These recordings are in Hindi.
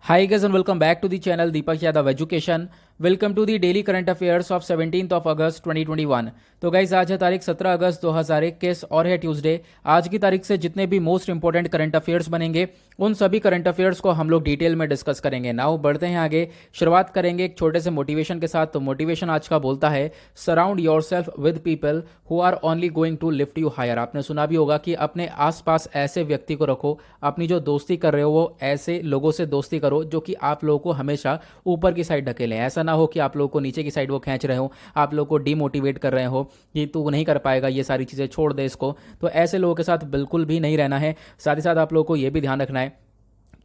Hi guys and welcome back to the channel Deepak Yadav Education. Welcome to the daily current affairs of 17th of August 2021। तो गाइज आज है तारीख 17 अगस्त 2021 और है ट्यूसडे। आज की तारीख से जितने भी मोस्ट इंपॉर्टेंट करंट अफेयर्स बनेंगे उन सभी करंट अफेयर्स को हम लोग डिटेल में डिस्कस करेंगे। नाउ बढ़ते हैं आगे, शुरुआत करेंगे एक छोटे से मोटिवेशन के साथ। तो मोटिवेशन आज का बोलता है surround yourself with people who are only going to lift you higher. आपने सुना भी होगा कि अपने आसपास ऐसे व्यक्ति को रखो, अपनी जो दोस्ती कर रहे हो वो ऐसे लोगों से दोस्ती करो जो कि आप लोगों को हमेशा ऊपर की साइड ढकेलें। ऐसा ना हो कि आप लोगों को नीचे की साइड वो खींच रहे हो, आप लोगों को डीमोटिवेट कर रहे हो कि तू नहीं कर पाएगा, ये सारी चीज़ें छोड़ दे इसको। तो ऐसे लोगों के साथ बिल्कुल भी नहीं रहना है। साथ ही साथ आप लोगों को ये भी ध्यान रखना है,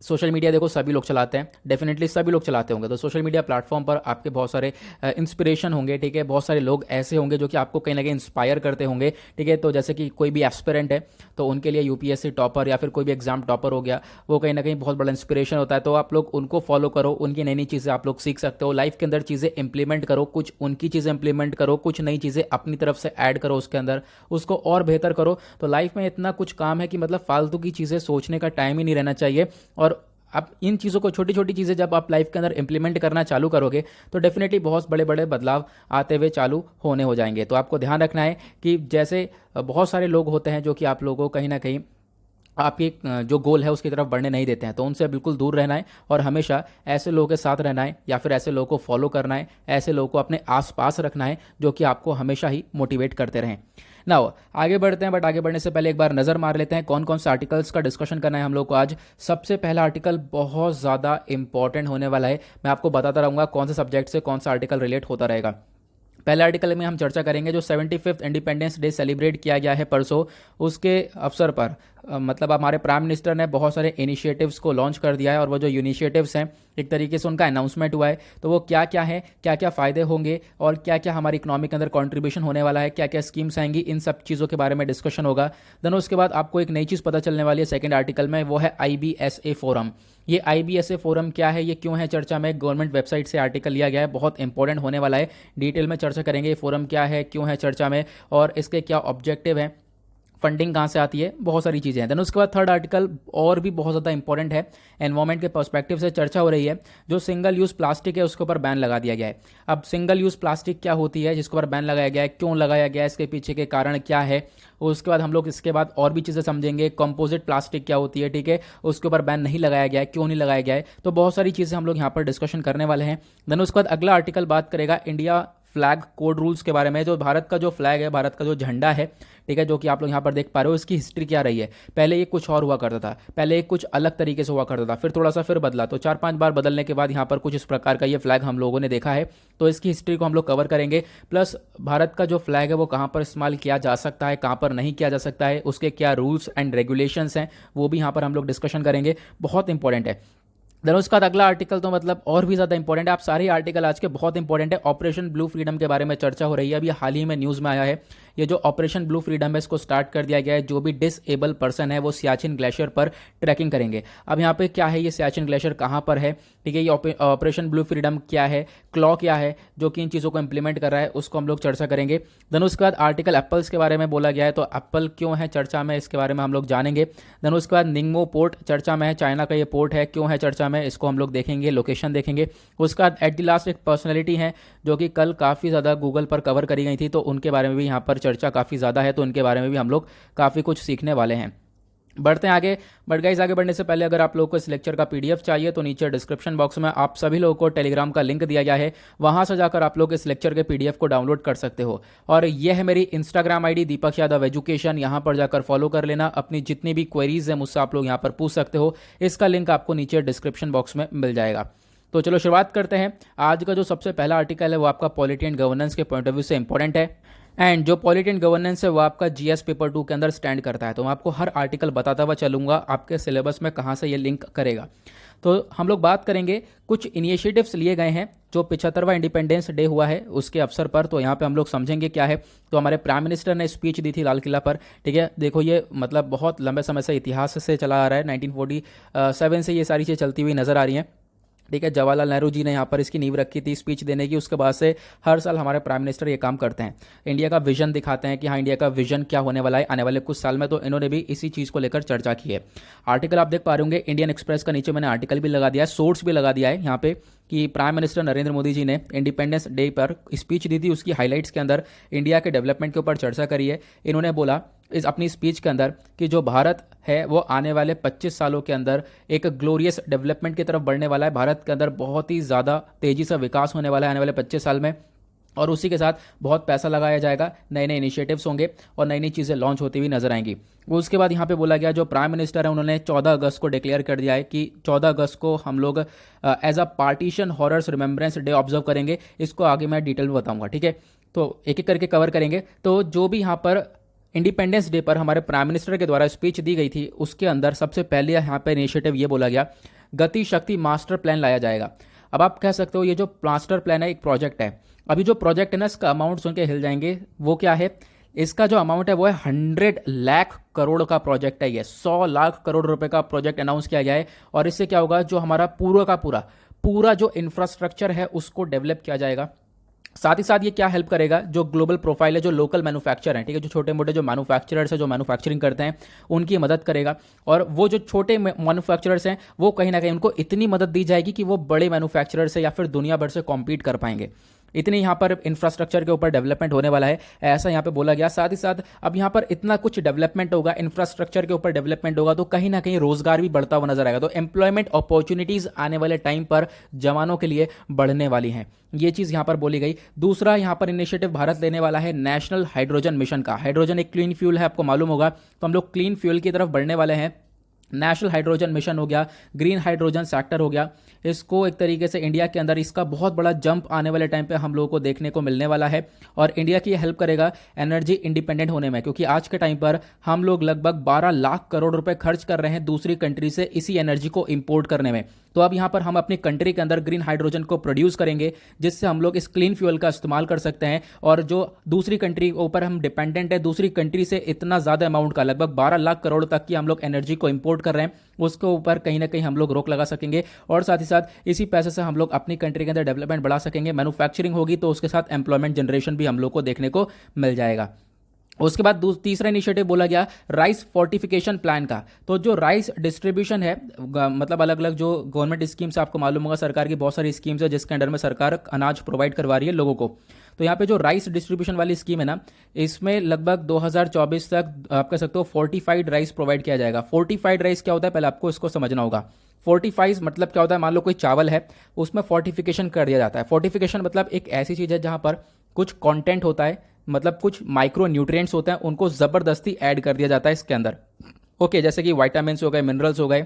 सोशल मीडिया देखो सभी लोग चलाते हैं, डेफिनेटली सभी लोग चलाते होंगे। तो सोशल मीडिया प्लेटफॉर्म पर आपके बहुत सारे इंस्पिरेशन होंगे, ठीक है, बहुत सारे लोग ऐसे होंगे जो कि आपको कहीं ना कहीं इंस्पायर करते होंगे, ठीक है। तो जैसे कि कोई भी एस्पिरेंट है तो उनके लिए यूपीएससी टॉपर या फिर कोई भी एग्जाम टॉपर हो गया, वो कहीं ना कहीं बहुत बड़ा इंस्पिरेशन होता है। तो आप लोग उनको फॉलो करो, उनकी नई नई चीज़ें आप लोग सीख सकते हो, लाइफ के अंदर चीज़ें इंप्लीमेंट करो, कुछ उनकी चीज़ें इंप्लीमेंट करो, कुछ नई चीज़ें अपनी तरफ से ऐड करो उसके अंदर, उसको और बेहतर करो। तो लाइफ में इतना कुछ काम है कि मतलब फालतू की चीज़ें सोचने का टाइम ही नहीं रहना चाहिए। और आप इन चीज़ों को, छोटी छोटी चीज़ें जब आप लाइफ के अंदर इंप्लीमेंट करना चालू करोगे तो डेफिनेटली बहुत बड़े बड़े बदलाव आते हुए चालू होने हो जाएंगे। तो आपको ध्यान रखना है कि जैसे बहुत सारे लोग होते हैं जो कि आप लोगों को कहीं ना कहीं आपके जो गोल है उसकी तरफ बढ़ने नहीं देते हैं, तो उनसे बिल्कुल दूर रहना है और हमेशा ऐसे लोगों के साथ रहना है या फिर ऐसे लोगों को फॉलो करना है, ऐसे लोगों को अपने आसपास रखना है जो कि आपको हमेशा ही मोटिवेट करते रहें। नाउ आगे बढ़ते हैं, बट आगे बढ़ने से पहले एक बार नज़र मार लेते हैं कौन कौन से आर्टिकल्स का डिस्कशन करना है हम लोग को आज। सबसे पहला आर्टिकल बहुत ज़्यादा इंपॉर्टेंट होने वाला है, मैं आपको बताता रहूँगा कौन से सब्जेक्ट से कौन सा आर्टिकल रिलेट होता रहेगा। पहले आर्टिकल में हम चर्चा करेंगे जो 75th इंडिपेंडेंस डे सेलिब्रेट किया गया है परसों, उसके अवसर पर मतलब हमारे प्राइम मिनिस्टर ने बहुत सारे इनिशिएटिव्स को लॉन्च कर दिया है और वो जो इनिशिएटिव्स हैं एक तरीके से उनका अनाउंसमेंट हुआ है। तो वो क्या क्या है, क्या क्या फ़ायदे होंगे और क्या क्या हमारी इकोनॉमी के अंदर कंट्रीब्यूशन होने वाला है, क्या क्या स्कीम्स आएंगी, इन सब चीज़ों के बारे में डिस्कशन होगा। देन उसके बाद आपको एक नई चीज़ पता चलने वाली है सेकेंड आर्टिकल में, वो है IBSA फोरम। ये IBSA फोरम क्या है, ये क्यों है चर्चा में, गवर्नमेंट वेबसाइट से आर्टिकल लिया गया है, बहुत इंपॉर्टेंट होने वाला है। डिटेल में चर्चा करेंगे ये फोरम क्या है, क्यों है चर्चा में और इसके क्या ऑब्जेक्टिव है, फंडिंग कहाँ से आती है, बहुत सारी चीज़ें हैं। देन उसके बाद थर्ड आर्टिकल और भी बहुत ज़्यादा इंपॉर्टेंट है, एनवायरमेंट के पर्सपेक्टिव से चर्चा हो रही है। जो सिंगल यूज़ प्लास्टिक है उसके ऊपर बैन लगा दिया गया है। अब सिंगल यूज़ प्लास्टिक क्या होती है जिसके ऊपर बैन लगाया गया है, क्यों लगाया गया है, इसके पीछे के कारण क्या है, उसके बाद हम लोग इसके बाद और भी चीज़ें समझेंगे। कंपोजिट प्लास्टिक क्या होती है, ठीक है, उसके ऊपर बैन नहीं लगाया गया है, क्यों नहीं लगाया गया है। तो बहुत सारी चीज़ें हम लोग यहाँ पर डिस्कशन करने वाले हैं। देन उसके बाद अगला आर्टिकल बात करेगा इंडिया फ्लैग कोड रूल्स के बारे में। जो भारत का जो फ्लैग है, भारत का जो झंडा है, ठीक है, जो कि आप लोग यहाँ पर देख पा रहे हो, इसकी हिस्ट्री क्या रही है। पहले ये कुछ और हुआ करता था, पहले ये कुछ अलग तरीके से हुआ करता था, फिर थोड़ा सा फिर बदला, तो 4-5 बार बदलने के बाद यहाँ पर कुछ इस प्रकार का ये फ्लैग हम लोगों ने देखा है। तो इसकी हिस्ट्री को हम लोग कवर करेंगे, प्लस भारत का जो फ्लैग है वो कहाँ पर इस्तेमाल किया जा सकता है, कहाँ पर नहीं किया जा सकता है, उसके क्या रूल्स एंड रेगुलेशंस हैं, वो भी यहाँ पर हम लोग डिस्कशन करेंगे, बहुत इंपॉर्टेंट है। देन उसका अगला आर्टिकल तो मतलब और भी ज़्यादा इंपॉर्टेंट है। आप सारे आर्टिकल आज के बहुत इंपॉर्टेंट है। ऑपरेशन ब्लू फ्रीडम के बारे में चर्चा हो रही है, अभी हाल ही में न्यूज़ में आया है। ये जो ऑपरेशन ब्लू फ्रीडम है इसको स्टार्ट कर दिया गया है। जो भी डिसेबल पर्सन है वो सियाचिन ग्लेशियर पर ट्रैकिंग करेंगे। अब यहाँ पे क्या है, ये सियाचिन ग्लेशियर कहाँ पर है, ठीक है, ये ऑपरेशन ब्लू फ्रीडम क्या है, क्लॉ क्या है जो कि इन चीज़ों को इंप्लीमेंट कर रहा है, उसको हम लोग चर्चा करेंगे। देन उसके बाद आर्टिकल एप्पल्स के बारे में बोला गया है, तो एप्पल क्यों है चर्चा में, इसके बारे में हम लोग जानेंगे। देन उसके बाद निंगमो पोर्ट चर्चा में है, चाइना का ये पोर्ट है, क्यों है चर्चा में, इसको हम लोग देखेंगे, लोकेशन देखेंगे। उसके बाद एट द लास्ट एक पर्सनैलिटी है जो कि कल काफ़ी ज़्यादा गूगल पर कवर करी गई थी, तो उनके बारे में भी यहाँ पर चर्चा काफ़ी ज़्यादा है, तो उनके बारे में भी हम लोग काफ़ी कुछ सीखने वाले हैं। बढ़ते हैं आगे, बट गाइस आगे बढ़ने से पहले अगर आप लोगों को इस लेक्चर का PDF चाहिए तो नीचे डिस्क्रिप्शन बॉक्स में आप सभी लोगों को टेलीग्राम का लिंक दिया गया है, वहां से जाकर आप लोग इस लेक्चर के PDF को डाउनलोड कर सकते हो। और यह है मेरी Instagram ID Deepak Yadav education, यहाँ पर जाकर फॉलो कर लेना। अपनी जितनी भी क्वेरीज है मुझसे आप लोग यहाँ पर पूछ सकते हो, इसका लिंक आपको नीचे डिस्क्रिप्शन बॉक्स में मिल जाएगा। तो चलो शुरुआत करते हैं। आज का जो सबसे पहला आर्टिकल है वो आपका पॉलिटी एंड गवर्नेंस के पॉइंट ऑफ व्यू से इंपॉर्टेंट है, एंड जो पॉलिटी एंड गवर्नेंस है वो आपका GS पेपर 2 के अंदर स्टैंड करता है। तो मैं आपको हर आर्टिकल बताता हुआ चलूंगा आपके सिलेबस में कहाँ से ये लिंक करेगा। तो हम लोग बात करेंगे, कुछ इनिशिएटिव्स लिए गए हैं जो 75वां इंडिपेंडेंस डे हुआ है उसके अवसर पर, तो यहाँ पे हम लोग समझेंगे क्या है। तो हमारे प्राइम मिनिस्टर ने स्पीच दी थी लाल किला पर, ठीक है, देखो ये मतलब बहुत लंबे समय से इतिहास से चला आ रहा है, 1947 से ये सारी चीज़ें चलती हुई नजर आ रही हैं। ठीक है, जवाहरलाल नेहरू जी ने यहाँ पर इसकी नींव रखी थी स्पीच देने की। उसके बाद से हर साल हमारे प्राइम मिनिस्टर ये काम करते हैं, इंडिया का विजन दिखाते हैं कि हाँ इंडिया का विजन क्या होने वाला है आने वाले कुछ साल में। तो इन्होंने भी इसी चीज़ को लेकर चर्चा की है। आर्टिकल आप देख पा रहे होंगे इंडियन एक्सप्रेस का, नीचे मैंने आर्टिकल भी लगा दिया है, सोर्स भी लगा दिया है यहाँ पे कि प्राइम मिनिस्टर नरेंद्र मोदी जी ने इंडिपेंडेंस डे पर स्पीच दी थी। उसकी हाईलाइट्स के अंदर इंडिया के डेवलपमेंट के ऊपर चर्चा करी है। इन्होंने बोला इस अपनी स्पीच के अंदर कि जो भारत है वो आने वाले 25 सालों के अंदर एक ग्लोरियस डेवलपमेंट की तरफ बढ़ने वाला है। भारत के अंदर बहुत ही ज़्यादा तेज़ी से विकास होने वाला है आने वाले 25 साल में, और उसी के साथ बहुत पैसा लगाया जाएगा, नए नए इनिशिएटिव्स होंगे और नई नई चीज़ें लॉन्च होती हुई नजर आएंगी। उसके बाद यहाँ पे बोला गया जो प्राइम मिनिस्टर है उन्होंने 14 अगस्त को डिक्लेयर कर दिया है कि 14 अगस्त को हम लोग as a partition horrors remembrance day observe करेंगे। इसको आगे मैं डिटेल में बताऊंगा, ठीक है। तो एक एक करके कवर करेंगे। तो जो भी यहाँ पर इंडिपेंडेंस डे पर हमारे प्राइम मिनिस्टर के द्वारा स्पीच दी गई थी उसके अंदर सबसे पहले यहाँ पे इनिशिएटिव ये बोला गया गति शक्ति मास्टर प्लान लाया जाएगा। अब आप कह सकते हो ये जो मास्टर प्लान है एक प्रोजेक्ट है। अभी जो प्रोजेक्ट है ना इसका अमाउंट सुन के हिल जाएंगे। वो क्या है, इसका जो अमाउंट है वो है 100 लाख करोड़ का प्रोजेक्ट है। ये 100 लाख करोड़ रुपए का प्रोजेक्ट अनाउंस किया गया है। और इससे क्या होगा, जो हमारा पूरा का पूरा जो इंफ्रास्ट्रक्चर है उसको डेवलप किया जाएगा। साथ ही साथ ये क्या हेल्प करेगा, जो ग्लोबल प्रोफाइल है, जो लोकल मैन्युफैक्चर है, ठीक है, जो छोटे मोटे जो मैन्युफैक्चरर्स है जो मैन्युफैक्चरिंग करते हैं उनकी मदद करेगा। और वो जो छोटे मैन्युफैक्चरर्स हैं वो कहीं ना कहीं उनको इतनी मदद दी जाएगी कि वो बड़े मैन्युफैक्चरर से या फिर दुनिया भर से कॉम्पीट कर पाएंगे। इतनी यहाँ पर इंफ्रास्ट्रक्चर के ऊपर डेवलपमेंट होने वाला है, ऐसा यहाँ पे बोला गया। साथ ही साथ अब यहाँ पर इतना कुछ डेवलपमेंट होगा, इंफ्रास्ट्रक्चर के ऊपर डेवलपमेंट होगा, तो कहीं ना कहीं रोजगार भी बढ़ता हुआ नजर आएगा। तो एम्प्लॉयमेंट अपॉर्चुनिटीज आने वाले टाइम पर जवानों के लिए बढ़ने वाली हैं, ये चीज यहाँ पर बोली गई। दूसरा यहाँ पर इनिशिएटिव भारत लेने वाला है नेशनल हाइड्रोजन मिशन का। हाइड्रोजन एक क्लीन फ्यूल है, आपको मालूम होगा, तो हम लोग क्लीन फ्यूल की तरफ बढ़ने वाले हैं। नेशनल हाइड्रोजन मिशन हो गया, ग्रीन हाइड्रोजन सेक्टर हो गया, इसको एक तरीके से इंडिया के अंदर इसका बहुत बड़ा जंप आने वाले टाइम पे हम लोगों को देखने को मिलने वाला है। और इंडिया की हेल्प करेगा एनर्जी इंडिपेंडेंट होने में, क्योंकि आज के टाइम पर हम लोग लगभग 12 लाख करोड़ रुपए खर्च कर रहे हैं दूसरी कंट्री से इसी एनर्जी को इंपोर्ट करने में। तो अब यहाँ पर हम अपनी कंट्री के अंदर ग्रीन हाइड्रोजन को प्रोड्यूस करेंगे जिससे हम लोग इस क्लीन फ्यूल का इस्तेमाल कर सकते हैं। और जो दूसरी कंट्री के ऊपर हम डिपेंडेंट है, दूसरी कंट्री से इतना ज़्यादा अमाउंट का लगभग 12 लाख करोड़ तक की हम लोग एनर्जी को इंपोर्ट कर रहे हैं, उसके ऊपर कहीं ना कहीं हम लोग रोक लगा सकेंगे। और साथ ही साथ इसी पैसे से हम लोग अपनी कंट्री के अंदर डेवलपमेंट बढ़ा सकेंगे। मैन्युफैक्चरिंग होगी तो उसके साथ एम्प्लॉयमेंट जनरेशन भी हम लोग को देखने को मिल जाएगा। उसके बाद तीसरा इनिशिएटिव बोला गया राइस फोर्टिफिकेशन प्लान का। तो जो राइस डिस्ट्रीब्यूशन है, मतलब अलग अलग जो गवर्नमेंट स्कीम्स आपको मालूम होगा, सरकार की बहुत सारी स्कीम्स है जिसके अंडर में सरकार अनाज प्रोवाइड करवा रही है लोगों को। तो यहाँ पे जो राइस डिस्ट्रीब्यूशन वाली स्कीम है ना, इसमें लगभग 2024 तक आप कह सकते हो फोर्टिफाइड राइस प्रोवाइड किया जाएगा। फोर्टिफाइड राइस क्या होता है, पहले आपको इसको समझना होगा। फोर्टिफाइज मतलब क्या होता है, मान लो कोई चावल है उसमें फोर्टिफिकेशन कर दिया जाता है। फोर्टिफिकेशन मतलब एक ऐसी चीज़ है जहाँ पर कुछ कंटेंट होता है, मतलब कुछ माइक्रो न्यूट्रिएंट्स होते हैं, उनको ज़बरदस्ती ऐड कर दिया जाता है इसके अंदर। ओके, जैसे कि विटामिन्स हो गए, मिनरल्स हो गए,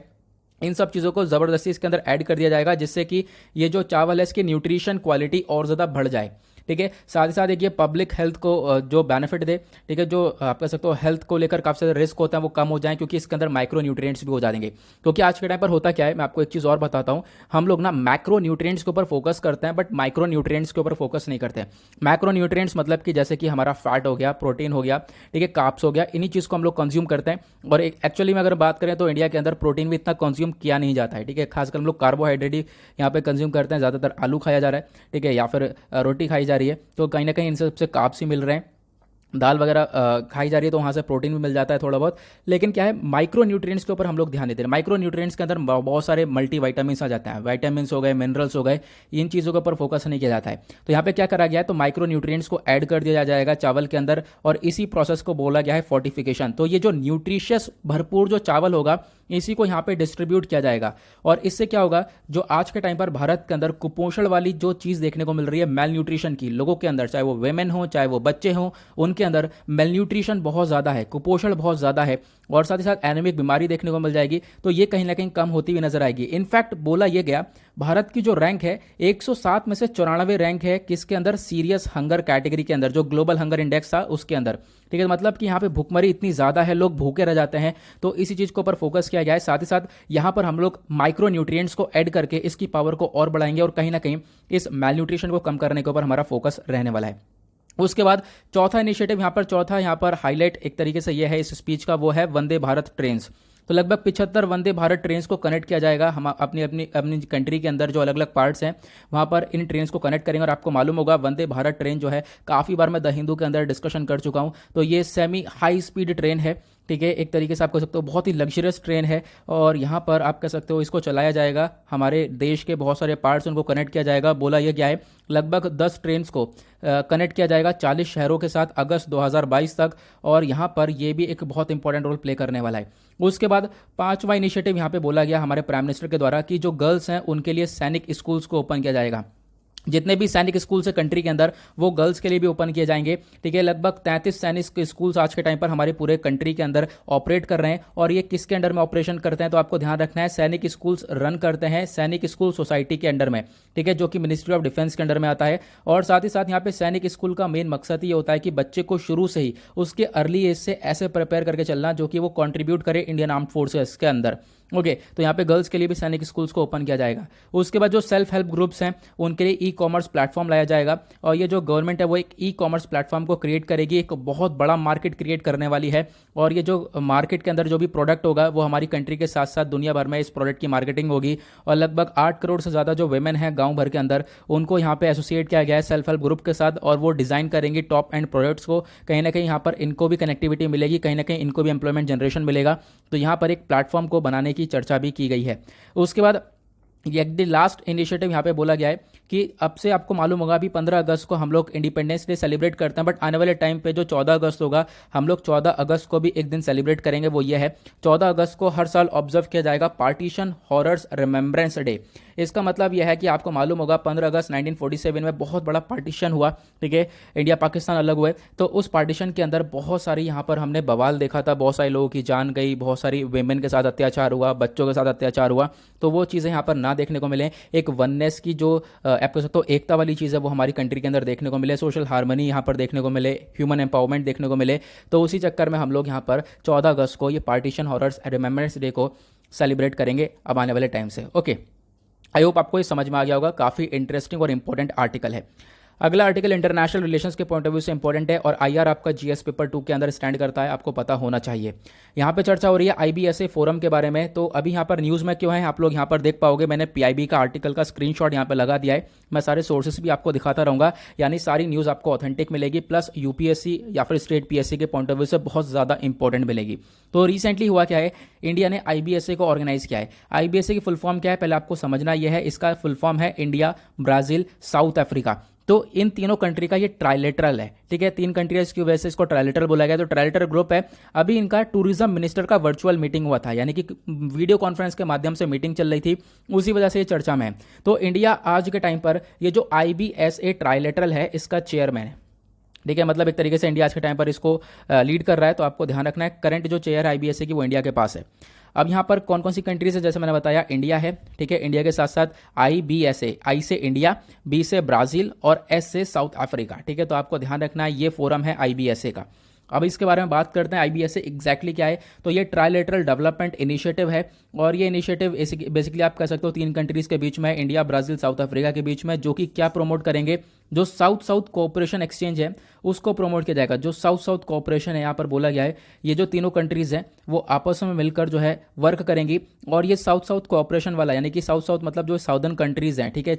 इन सब चीज़ों को ज़बरदस्ती इसके अंदर ऐड कर दिया जाएगा जिससे कि ये जो चावल है इसकी न्यूट्रिशन क्वालिटी और ज़्यादा बढ़ जाए। ठीक है, साथ ही साथ एक ये पब्लिक हेल्थ को जो बेनिफिट दे, ठीक है, जो आप कह सकते हो हेल्थ को लेकर काफ़ी सारे रिस्क होते हैं वो कम हो जाएं, क्योंकि इसके अंदर माइक्रो न्यूट्रिएंट्स भी हो जाएंगे। क्योंकि आज के टाइम पर होता क्या है, मैं आपको एक चीज़ और बताता हूँ, हम लोग ना मैक्रो न्यूट्रिएंट्स के ऊपर फोकस करते हैं बट माइक्रो न्यूट्रिएंट्स के ऊपर फोकस नहीं करते हैं। मैक्रो न्यूट्रिएंट्स मतलब कि जैसे कि हमारा फैट हो गया, प्रोटीन हो गया, ठीक है, कार्ब्स हो गया, इन्हीं चीज़ को हम लोग कंज्यूम करते हैं। और एक्चुअली में अगर बात करें तो इंडिया के अंदर प्रोटीन भी इतना कंज्यूम किया नहीं जाता है, ठीक है, खासकर हम लोग कार्बोहाइड्रेट ही यहाँ पे कंज्यूम करते हैं, ज़्यादातर आलू खाया जा रहा है, ठीक है, या फिर रोटी खाई जा रही है, तो कहीं ना कहीं इन सबसे कार्ब्स ही मिल रहे हैं, दाल वगैरह खाई जा रही है, तो वहाँ से प्रोटीन भी मिल जाता है थोड़ा बहुत। लेकिन क्या है, माइक्रो न्यूट्रिएंट्स के ऊपर हम लोग ध्यान देते हैं। माइक्रो न्यूट्रिएंट्स के अंदर बहुत सारे मल्टी विटामिन्स आ जाते हैं, विटामिन्स हो गए, मिनरल्स हो गए, इन चीज़ों के ऊपर फोकस नहीं किया जाता है। तो यहाँ पे क्या करा गया है, तो माइक्रो न्यूट्रिएंट्स को ऐड कर दिया जाएगा चावल के अंदर, और इसी प्रोसेस को बोला गया है फोर्टिफिकेशन। तो ये जो न्यूट्रिशियस भरपूर जो चावल होगा इसी को यहाँ पे डिस्ट्रीब्यूट किया जाएगा। और इससे क्या होगा, जो आज के टाइम पर भारत के अंदर कुपोषण वाली जो चीज़ देखने को मिल रही है, मेल न्यूट्रिशन की, लोगों के अंदर, चाहे वो वेमेन हो चाहे वो बच्चे हों, उनके अंदर मेल न्यूट्रिशन बहुत ज़्यादा है, कुपोषण बहुत ज़्यादा है, और साथ ही साथ एनीमिक बीमारी देखने को मिल जाएगी। तो ये कहीं ना कहीं कम होती हुई नजर आएगी। इनफैक्ट बोला यह गया, भारत की जो रैंक है 107 में से 94 रैंक है किसके अंदर, सीरियस हंगर कैटेगरी के अंदर, जो ग्लोबल हंगर इंडेक्स था उसके अंदर। ठीक है, मतलब कि यहाँ पे भूखमरी इतनी ज़्यादा है, लोग भूखे रह जाते हैं, तो इसी चीज़ के ऊपर फोकस किया गया है। साथ ही साथ यहाँ पर हम लोग माइक्रो न्यूट्रिएंट्स को ऐड करके इसकी पावर को और बढ़ाएंगे, और कहीं ना कहीं इस मेल न्यूट्रिशन को कम करने के ऊपर हमारा फोकस रहने वाला है। उसके बाद चौथा इनिशिएटिव यहाँ पर हाईलाइट एक तरीके से यह है इस स्पीच का, वो है वंदे भारत ट्रेन्स। तो लगभग 75 वंदे भारत ट्रेन को कनेक्ट किया जाएगा। हम अपनी अपनी अपनी कंट्री के अंदर जो अलग अलग पार्ट्स हैं वहाँ पर इन ट्रेन को कनेक्ट करेंगे। और आपको मालूम होगा वंदे भारत ट्रेन जो है काफ़ी बार मैं द हिंदू के अंदर डिस्कशन कर चुका हूँ, तो ये सेमी हाई स्पीड ट्रेन है, ठीक है। एक तरीके से आप कह सकते हो बहुत ही लग्जरियस ट्रेन है। और यहाँ पर आप कह सकते हो इसको चलाया जाएगा, हमारे देश के बहुत सारे पार्ट्स उनको कनेक्ट किया जाएगा। बोला यह क्या है, लगभग 10 ट्रेन को कनेक्ट किया जाएगा 40 शहरों के साथ अगस्त 2022 तक। और यहाँ पर यह भी एक बहुत इंपॉर्टेंट रोल प्ले करने वाला है। उसके बाद 5वां इनिशिएटिव यहाँ पे बोला गया हमारे प्राइम मिनिस्टर के द्वारा कि जो गर्ल्स हैं उनके लिए सैनिक स्कूल्स को ओपन किया जाएगा। जितने भी सैनिक स्कूल्स है कंट्री के अंदर वो गर्ल्स के लिए भी ओपन किए जाएंगे, ठीक है। लगभग 33 सैनिक स्कूल्स आज के टाइम पर हमारे पूरे कंट्री के अंदर ऑपरेट कर रहे हैं। और ये किसके अंडर में ऑपरेशन करते हैं, तो आपको ध्यान रखना है सैनिक स्कूल्स रन करते हैं सैनिक स्कूल सोसाइटी के अंडर में, ठीक है, जो कि मिनिस्ट्री ऑफ डिफेंस के अंडर में आता है। और साथ ही साथ यहाँ पे सैनिक स्कूल का मेन मकसद ये होता है कि बच्चे को शुरू से ही उसके अर्ली एज से ऐसे प्रिपेयर करके चलना जो कि वो कॉन्ट्रीब्यूट करे इंडियन आर्म्ड फोर्सेस के अंदर। ओके, तो यहाँ पे गर्ल्स के लिए भी सैनिक स्कूल्स को ओपन किया जाएगा। उसके बाद जो सेल्फ हेल्प ग्रुप्स हैं उनके लिए ई कॉमर्स प्लेटफॉर्म लाया जाएगा। और ये जो गवर्नमेंट है वो एक ई कॉमर्स प्लेटफॉर्म को क्रिएट करेगी, एक बहुत बड़ा मार्केट क्रिएट करने वाली है। और ये जो मार्केट के अंदर जो भी प्रोडक्ट होगा वो हमारी कंट्री के साथ साथ दुनिया भर में इस प्रोडक्ट की मार्केटिंग होगी। और लगभग 8 करोड़ से ज़्यादा जो वेमेन हैं गाँव भर के अंदर उनको यहाँ पे एसोसिएट किया गया है सेल्फ हेल्प ग्रुप के साथ। और वो डिज़ाइन करेंगी टॉप एंड प्रोडक्ट्स को, कहीं ना कहीं यहाँ पर इनको भी कनेक्टिविटी मिलेगी, कहीं ना कहीं इनको भी एम्प्लॉयमेंट जनरेशन मिलेगा। तो यहाँ पर एक प्लेटफॉर्म को बनाने की चर्चा भी की गई है। उसके बाद ये लास्ट इनिशिएटिव यहाँ पे बोला गया है कि अब से आपको मालूम होगा अभी 15 अगस्त को हम लोग इंडिपेंडेंस डे सेलिब्रेट करते हैं, बट आने वाले टाइम पे जो 14 अगस्त होगा हम लोग 14 अगस्त को भी एक दिन सेलिब्रेट करेंगे। वो ये है 14 अगस्त को हर साल ऑब्जर्व किया जाएगा पार्टीशन हॉरर्स रिमेम्बरेंस डे। इसका मतलब यह है कि आपको मालूम होगा 15 अगस्त 1947 में बहुत बड़ा पार्टीशन हुआ, ठीक है, इंडिया पाकिस्तान अलग हुए। तो उस पार्टीशन के अंदर बहुत सारी यहाँ पर हमने बवाल देखा था, बहुत सारे लोगों की जान गई, बहुत सारी वेमेन के साथ अत्याचार हुआ, बच्चों के साथ अत्याचार हुआ। तो वो चीज़ें यहाँ पर ना देखने को मिले। एक वननेस की जो आप कह सकते हो एकता वाली चीज़ है वो हमारी कंट्री के अंदर देखने को मिले, सोशल हार्मनी यहाँ पर देखने को मिले, ह्यूमन एम्पावरमेंट देखने को मिले। तो उसी चक्कर में हम लोग यहाँ पर 14 अगस्त को ये पार्टीशन हॉरर्स रिमेम्बरेंस डे को सेलिब्रेट करेंगे अब आने वाले टाइम से। ओके, आई होप आपको ये समझ में आ गया होगा। काफ़ी इंटरेस्टिंग और इंपॉर्टेंट आर्टिकल है। अगला आर्टिकल इंटरनेशनल रिलेशंस के पॉइंट ऑफ व्यू से इंपॉर्टेंट है और आईआर आपका जीएस पेपर 2 के अंदर स्टैंड करता है, आपको पता होना चाहिए। यहाँ पे चर्चा हो रही है आईबीएसए फोरम के बारे में। तो अभी यहाँ पर न्यूज़ में क्यों है आप लोग यहाँ पर देख पाओगे, मैंने पीआईबी का आर्टिकल का स्क्रीनशॉट यहाँ पर लगा दिया है। मैं सारे सोर्सेस भी आपको दिखाता रहूँगा, यानी सारी न्यूज़ आपको ऑथेंटिक मिलेगी, प्लस यूपीएससी या फिर स्टेट पीएससी के पॉइंट ऑफ व्यू से बहुत ज़्यादा इंपॉर्टेंट मिलेगी। तो रिसेंटली हुआ क्या है, इंडिया ने आईबीएसए को ऑर्गेनाइज किया है। आईबीएसए की फुल फॉर्म क्या है पहले आपको समझना यह है। इसका फुल फॉर्म है इंडिया, ब्राज़ील, साउथ अफ्रीका। तो इन तीनों कंट्री का ये ट्राइलेटरल है, ठीक है। 3 कंट्रीज की वजह से इसको ट्राइलेटरल बोला गया। तो ट्राइलेटरल ग्रुप है। अभी इनका टूरिज्म मिनिस्टर का वर्चुअल मीटिंग हुआ था, यानी कि वीडियो कॉन्फ्रेंस के माध्यम से मीटिंग चल रही थी, उसी वजह से ये चर्चा में है। तो इंडिया आज के टाइम पर ये जो आईबीएसए ट्राइलेटरल है इसका चेयरमैन है, ठीक है। मतलब एक तरीके से इंडिया आज के टाइम पर इसको लीड कर रहा है। तो आपको ध्यान रखना है करंट जो चेयर है आईबीएसए की वो इंडिया के पास है। अब यहाँ पर कौन कौन सी कंट्रीज है, जैसे मैंने बताया इंडिया है, ठीक है। इंडिया के साथ साथ आईबीएसए, आई से इंडिया, बी से ब्राज़ील और एस से साउथ अफ्रीका, ठीक है। तो आपको ध्यान रखना है ये फोरम है आईबीएसए का। अब इसके बारे में बात करते हैं आईबीएसए एग्जैक्टली क्या है। तो ये ट्राइलेटरल डेवलपमेंट इनिशिएटिव है और ये इनिशिएटिव बेसिकली आप कह सकते हो 3 कंट्रीज के बीच में, इंडिया, ब्राज़ील, साउथ अफ्रीका के बीच में, जो कि क्या प्रमोट करेंगे, जो साउथ साउथ कोऑपरेशन एक्सचेंज है उसको प्रमोट किया जाएगा। जो साउथ साउथ कोऑपरेशन है यहाँ पर बोला गया है, ये जो तीनों कंट्रीज हैं वो आपस में मिलकर जो है वर्क करेंगी। और ये साउथ साउथ कोऑपरेशन वाला, यानी कि साउथ साउथ मतलब जो साउदर्न कंट्रीज हैं, ठीक है,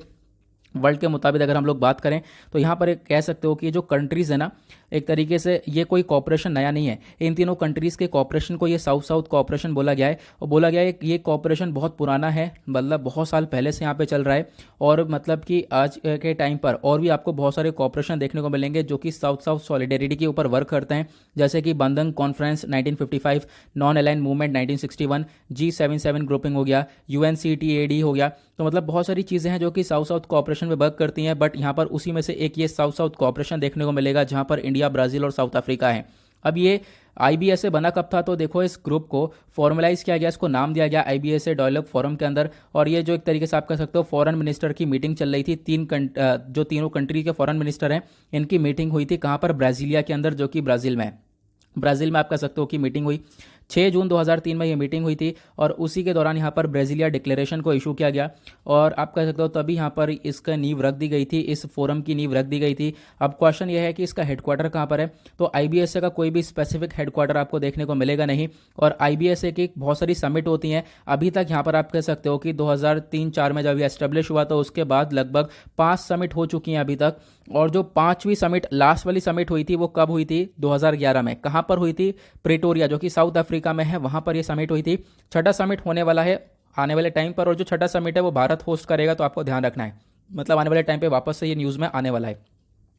वर्ल्ड के मुताबिक अगर हम लोग बात करें तो यहाँ पर एक कह सकते हो कि ये जो कंट्रीज़ है ना, एक तरीके से ये कोई कॉपरेशन नया नहीं है। इन तीनों कंट्रीज़ के कॉपरेशन को ये साउथ साउथ कॉपरेशन बोला गया है। और बोला गया है कि ये कॉपरेशन बहुत पुराना है, मतलब बहुत साल पहले से यहाँ पे चल रहा है। और मतलब कि आज के टाइम पर और भी आपको बहुत सारे कॉपरेशन देखने को मिलेंगे जो कि साउथ साउथ सॉलिडेरिटी के ऊपर वर्क करते हैं, जैसे कि बंधन conference 1955, non align movement 1961, G77 grouping हो गया, UNCTAD हो गया। तो मतलब बहुत सारी चीज़ें हैं जो कि साउथ साउथ कॉपरेशन में वर्क करती हैं। बट यहाँ पर उसी में से एक ये साउथ साउथ कॉपरेशन देखने को मिलेगा जहाँ पर इंडिया, ब्राज़ील और साउथ अफ्रीका है। अब ये आईबीएसए बना कब था, तो देखो इस ग्रुप को फॉर्मलाइज किया गया, इसको नाम दिया गया आईबीएसए डायलॉग फोरम के अंदर। और ये जो एक तरीके से आप कह सकते हो फॉरेन मिनिस्टर की मीटिंग चल रही थी। जो तीनों कंट्री के फॉरेन मिनिस्टर हैं इनकी मीटिंग हुई थी कहाँ पर, ब्राज़ीलिया के अंदर, जो कि ब्राज़ील में है। ब्राज़ील में आप कह सकते हो कि मीटिंग हुई। 6 जून 2003 में ये मीटिंग हुई थी और उसी के दौरान यहाँ पर ब्राज़ीलिया डिक्लेरेशन को इशू किया गया और आप कह सकते हो तभी यहाँ पर इसका नींव रख दी गई थी, इस फोरम की नींव रख दी गई थी। अब क्वेश्चन ये है कि इसका हेडक्वार्टर कहाँ पर है, तो IBSA का कोई भी स्पेसिफिक हेडक्वार्टर आपको देखने को मिलेगा नहीं और IBSA की बहुत सारी समिट होती हैं। अभी तक यहाँ पर आप कह सकते हो कि 2003-4 में जब ये एस्टेब्लिश हुआ तो उसके बाद लगभग 5 समिट हो चुकी हैं अभी तक। और जो 5वीं समिट, लास्ट वाली समिट हुई थी वो कब हुई थी? 2011 में। कहाँ पर हुई थी? प्रिटोरिया, जो कि साउथ अफ्रीका में है, वहाँ पर ये समिट हुई थी। छठा समिट होने वाला है आने वाले टाइम पर और जो छठा समिट है वो भारत होस्ट करेगा, तो आपको ध्यान रखना है, मतलब आने वाले टाइम पे वापस से ये न्यूज़ में आने वाला है।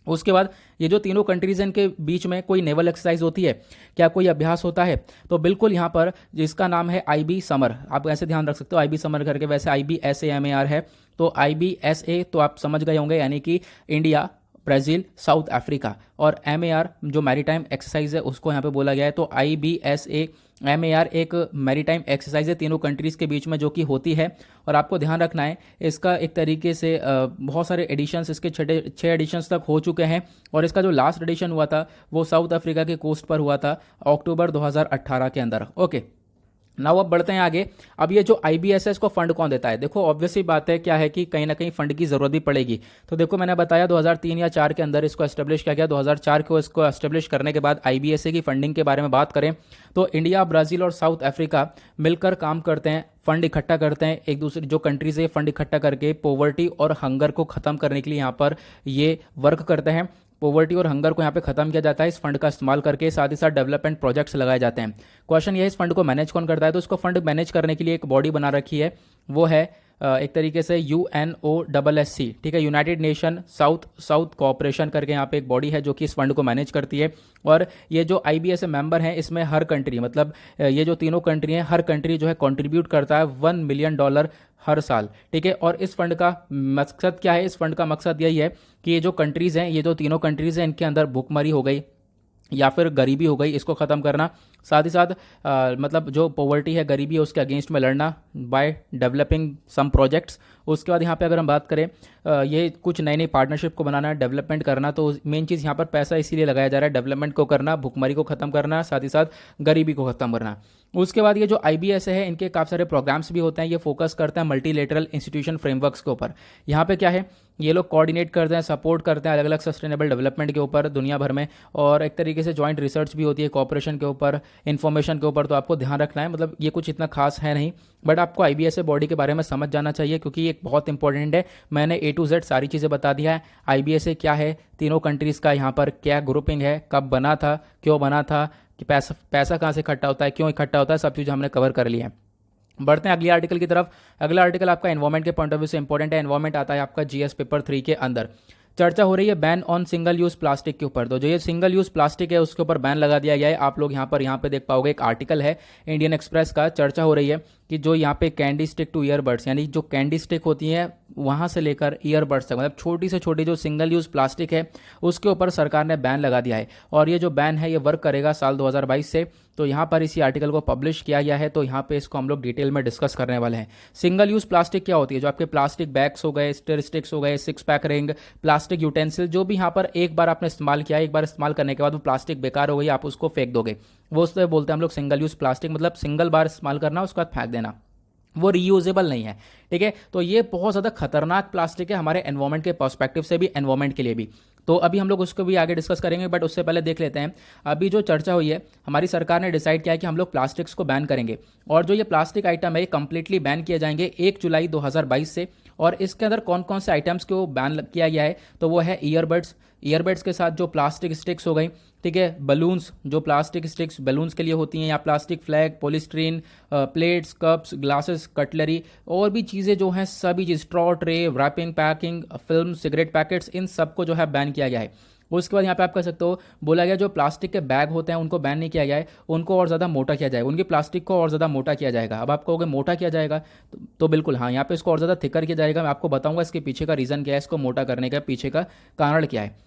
उसके बाद ये जो तीनों कंट्रीज हैं इनके बीच में कोई नेवल एक्सरसाइज होती है क्या, कोई अभ्यास होता है? तो बिल्कुल यहाँ पर जिसका नाम है IB समर, आप ऐसे ध्यान रख सकते हो IB समर करके, वैसे IBSAMAR है। तो IBSA तो आप समझ गए होंगे, यानी कि इंडिया, ब्राज़ील, साउथ अफ्रीका, और MAR जो मैरीटाइम एक्सरसाइज है उसको यहाँ पे बोला गया है। तो IBSAMAR एक मैरीटाइम एक्सरसाइज है तीनों कंट्रीज़ के बीच में जो कि होती है। और आपको ध्यान रखना है इसका एक तरीके से बहुत सारे एडिशंस, इसके 6 एडिशंस तक हो चुके हैं और इसका जो लास्ट एडिशन हुआ था वो साउथ अफ्रीका के कोस्ट पर हुआ था अक्टूबर 2018 के अंदर। ओके, नाउ अब बढ़ते हैं आगे। अब ये जो IBSS को फंड कौन देता है? देखो ऑब्वियसली बात है क्या है कि कहीं ना कहीं फंड की जरूरत भी पड़ेगी। तो देखो मैंने बताया 2003 या 4 के अंदर इसको एस्टेब्लिश किया गया। 2004 को इसको एस्टेब्लिश करने के बाद IBSA की फंडिंग के बारे में बात करें तो इंडिया, ब्राज़ील और साउथ अफ्रीका मिलकर काम करते हैं, फंड इकट्ठा करते हैं, एक दूसरे जो कंट्रीज है फंड इकट्ठा करके पोवर्टी और हंगर को खत्म करने के लिए यहाँ पर ये वर्क करते हैं। पोवर्टी और हंगर को यहाँ पे खत्म किया जाता है इस फंड का इस्तेमाल करके, साथ ही साथ डेवलपमेंट प्रोजेक्ट्स लगाए जाते हैं। क्वेश्चन ये है इस फंड को मैनेज कौन करता है? तो इसको फंड मैनेज करने के लिए एक बॉडी बना रखी है, वो है एक तरीके से UNOSSC, ठीक है, यूनाइटेड नेशन साउथ कोऑपरेशन करके यहाँ पे एक बॉडी है जो कि इस फंड को मैनेज करती है। और ये जो IBSA मेंबर हैं इसमें हर कंट्री, मतलब ये जो तीनों कंट्री हैं, हर कंट्री जो है कंट्रीब्यूट करता है $1 मिलियन हर साल, ठीक है। और इस फंड का मकसद क्या है? इस फंड का मकसद यही है कि ये जो कंट्रीज़ हैं, ये जो तीनों कंट्रीज़ हैं, इनके अंदर भूखमरी हो गई या फिर गरीबी हो गई, इसको ख़त्म करना, साथ ही साथ मतलब जो पॉवर्टी है, गरीबी है, उसके अगेंस्ट में लड़ना बाय डेवलपिंग सम प्रोजेक्ट्स। उसके बाद यहाँ पे अगर हम बात करें ये कुछ नई नई पार्टनरशिप को बनाना, डेवलपमेंट करना, तो मेन चीज़ यहाँ पर पैसा इसीलिए लगाया जा रहा है, डेवलपमेंट को करना, भुखमरी को ख़त्म करना, साथ ही साथ गरीबी को ख़त्म करना। उसके बाद ये जो IBSA है इनके काफ़ी सारे प्रोग्राम्स भी होते हैं, ये फोकस करते हैं मल्टीलेटरल इंस्टीट्यूशन फ्रेमवर्क्स के ऊपर। यहाँ पे क्या है, ये लोग कोऑर्डिनेट करते हैं, सपोर्ट करते हैं अलग अलग सस्टेनेबल डेवलपमेंट के ऊपर दुनिया भर में, और एक तरीके से जॉइंट रिसर्च भी होती है कॉपरेशन के ऊपर, इन्फॉर्मेशन के ऊपर। तो आपको ध्यान रखना है, मतलब ये कुछ इतना खास है नहीं, बट आपको IBSA बॉडी के बारे में समझ जाना चाहिए क्योंकि ये बहुत इंपॉर्टेंट है। मैंने A to Z सारी चीज़ें बता दिया है। IBSA क्या है, तीनों कंट्रीज़ का यहाँ पर क्या ग्रुपिंग है, कब बना था, क्यों बना था, कि पैसा कहाँ से इकट्ठा होता है, क्यों इकट्ठा होता है, सब चीज़ हमने कवर कर ली है। बढ़ते हैं अगले आर्टिकल की तरफ। अगला आर्टिकल आपका एनवायरमेंट के पॉइंट ऑफ व्यू से इंपॉर्टेंट है। एनवायरमेंट आता है आपका GS पेपर 3 के अंदर। चर्चा हो रही है ban on single use plastic के ऊपर। तो जो ये सिंगल यूज प्लास्टिक है उसके ऊपर बैन लगा दिया गया है। आप लोग यहाँ पे देख पाओगे, एक आर्टिकल है इंडियन एक्सप्रेस का। चर्चा हो रही है कि जो यहाँ पे कैंडी स्टिक टू ईयरबड्स, यानी जो कैंडी स्टिक होती है वहाँ से लेकर ईयरबड्स तक, मतलब छोटी से छोटी जो सिंगल यूज प्लास्टिक है उसके ऊपर सरकार ने बैन लगा दिया है। और ये जो बैन है ये वर्क करेगा साल 2022 से। तो यहाँ पर इसी आर्टिकल को पब्लिश किया गया है, तो यहाँ पे इसको हम लोग डिटेल में डिस्कस करने वाले हैं। सिंगल यूज प्लास्टिक क्या होती है? जो आपके प्लास्टिक बैग्स हो गए, स्टेयर स्टिक्स हो गए, 6 पैक रिंग, प्लास्टिक यूटेंसिल, जो भी यहाँ पर एक बार आपने इस्तेमाल किया, एक बार इस्तेमाल करने के बाद वो प्लास्टिक बेकार हो गई, आप उसको फेंक दोगे, वो उससे बोलते हैं हम लोग सिंगल यूज प्लास्टिक, मतलब सिंगल बार इस्तेमाल करना उसके बाद फेंक देना, वो रीयूजेबल नहीं है, ठीक है। तो ये बहुत ज़्यादा खतरनाक प्लास्टिक है हमारे एनवायरमेंट के पर्सपेक्टिव से भी, एनवायरमेंट के लिए भी। तो अभी हम लोग उसको भी आगे डिस्कस करेंगे, बट उससे पहले देख लेते हैं अभी जो चर्चा हुई है, हमारी सरकार ने डिसाइड किया है कि हम लोग प्लास्टिक्स को बैन करेंगे। और जो ये प्लास्टिक आइटम है ये कंप्लीटली बैन किए जाएंगे 1 जुलाई 2022 से। और इसके अंदर कौन कौन से आइटम्स को बैन किया गया है? तो वो है ईयरबड्स के साथ जो प्लास्टिक स्टिक्स हो गई, ठीक है, बलून्स, जो प्लास्टिक स्टिक्स बलून्स के लिए होती हैं, या plastic flag, polystyrene, plates, cups, glasses, cutlery, और भी चीज़ें जो हैं सभी चीज़, straw tray, wrapping, packing, film, cigarette packets, इन सबको जो है बैन किया गया है। उसके बाद यहाँ पे आप कह सकते हो बोला गया जो प्लास्टिक के बैग होते हैं उनको बैन नहीं किया गया है, उनको और ज़्यादा मोटा किया जाएगा, उनकी प्लास्टिक को और ज़्यादा मोटा किया जाएगा। अब आप कहोगे मोटा किया जाएगा, तो बिल्कुल हाँ, यहाँ पे इसको और ज़्यादा थिकर किया जाएगा। मैं आपको बताऊंगा इसके पीछे का रीज़न क्या है, इसको मोटा करने का पीछे का कारण क्या है।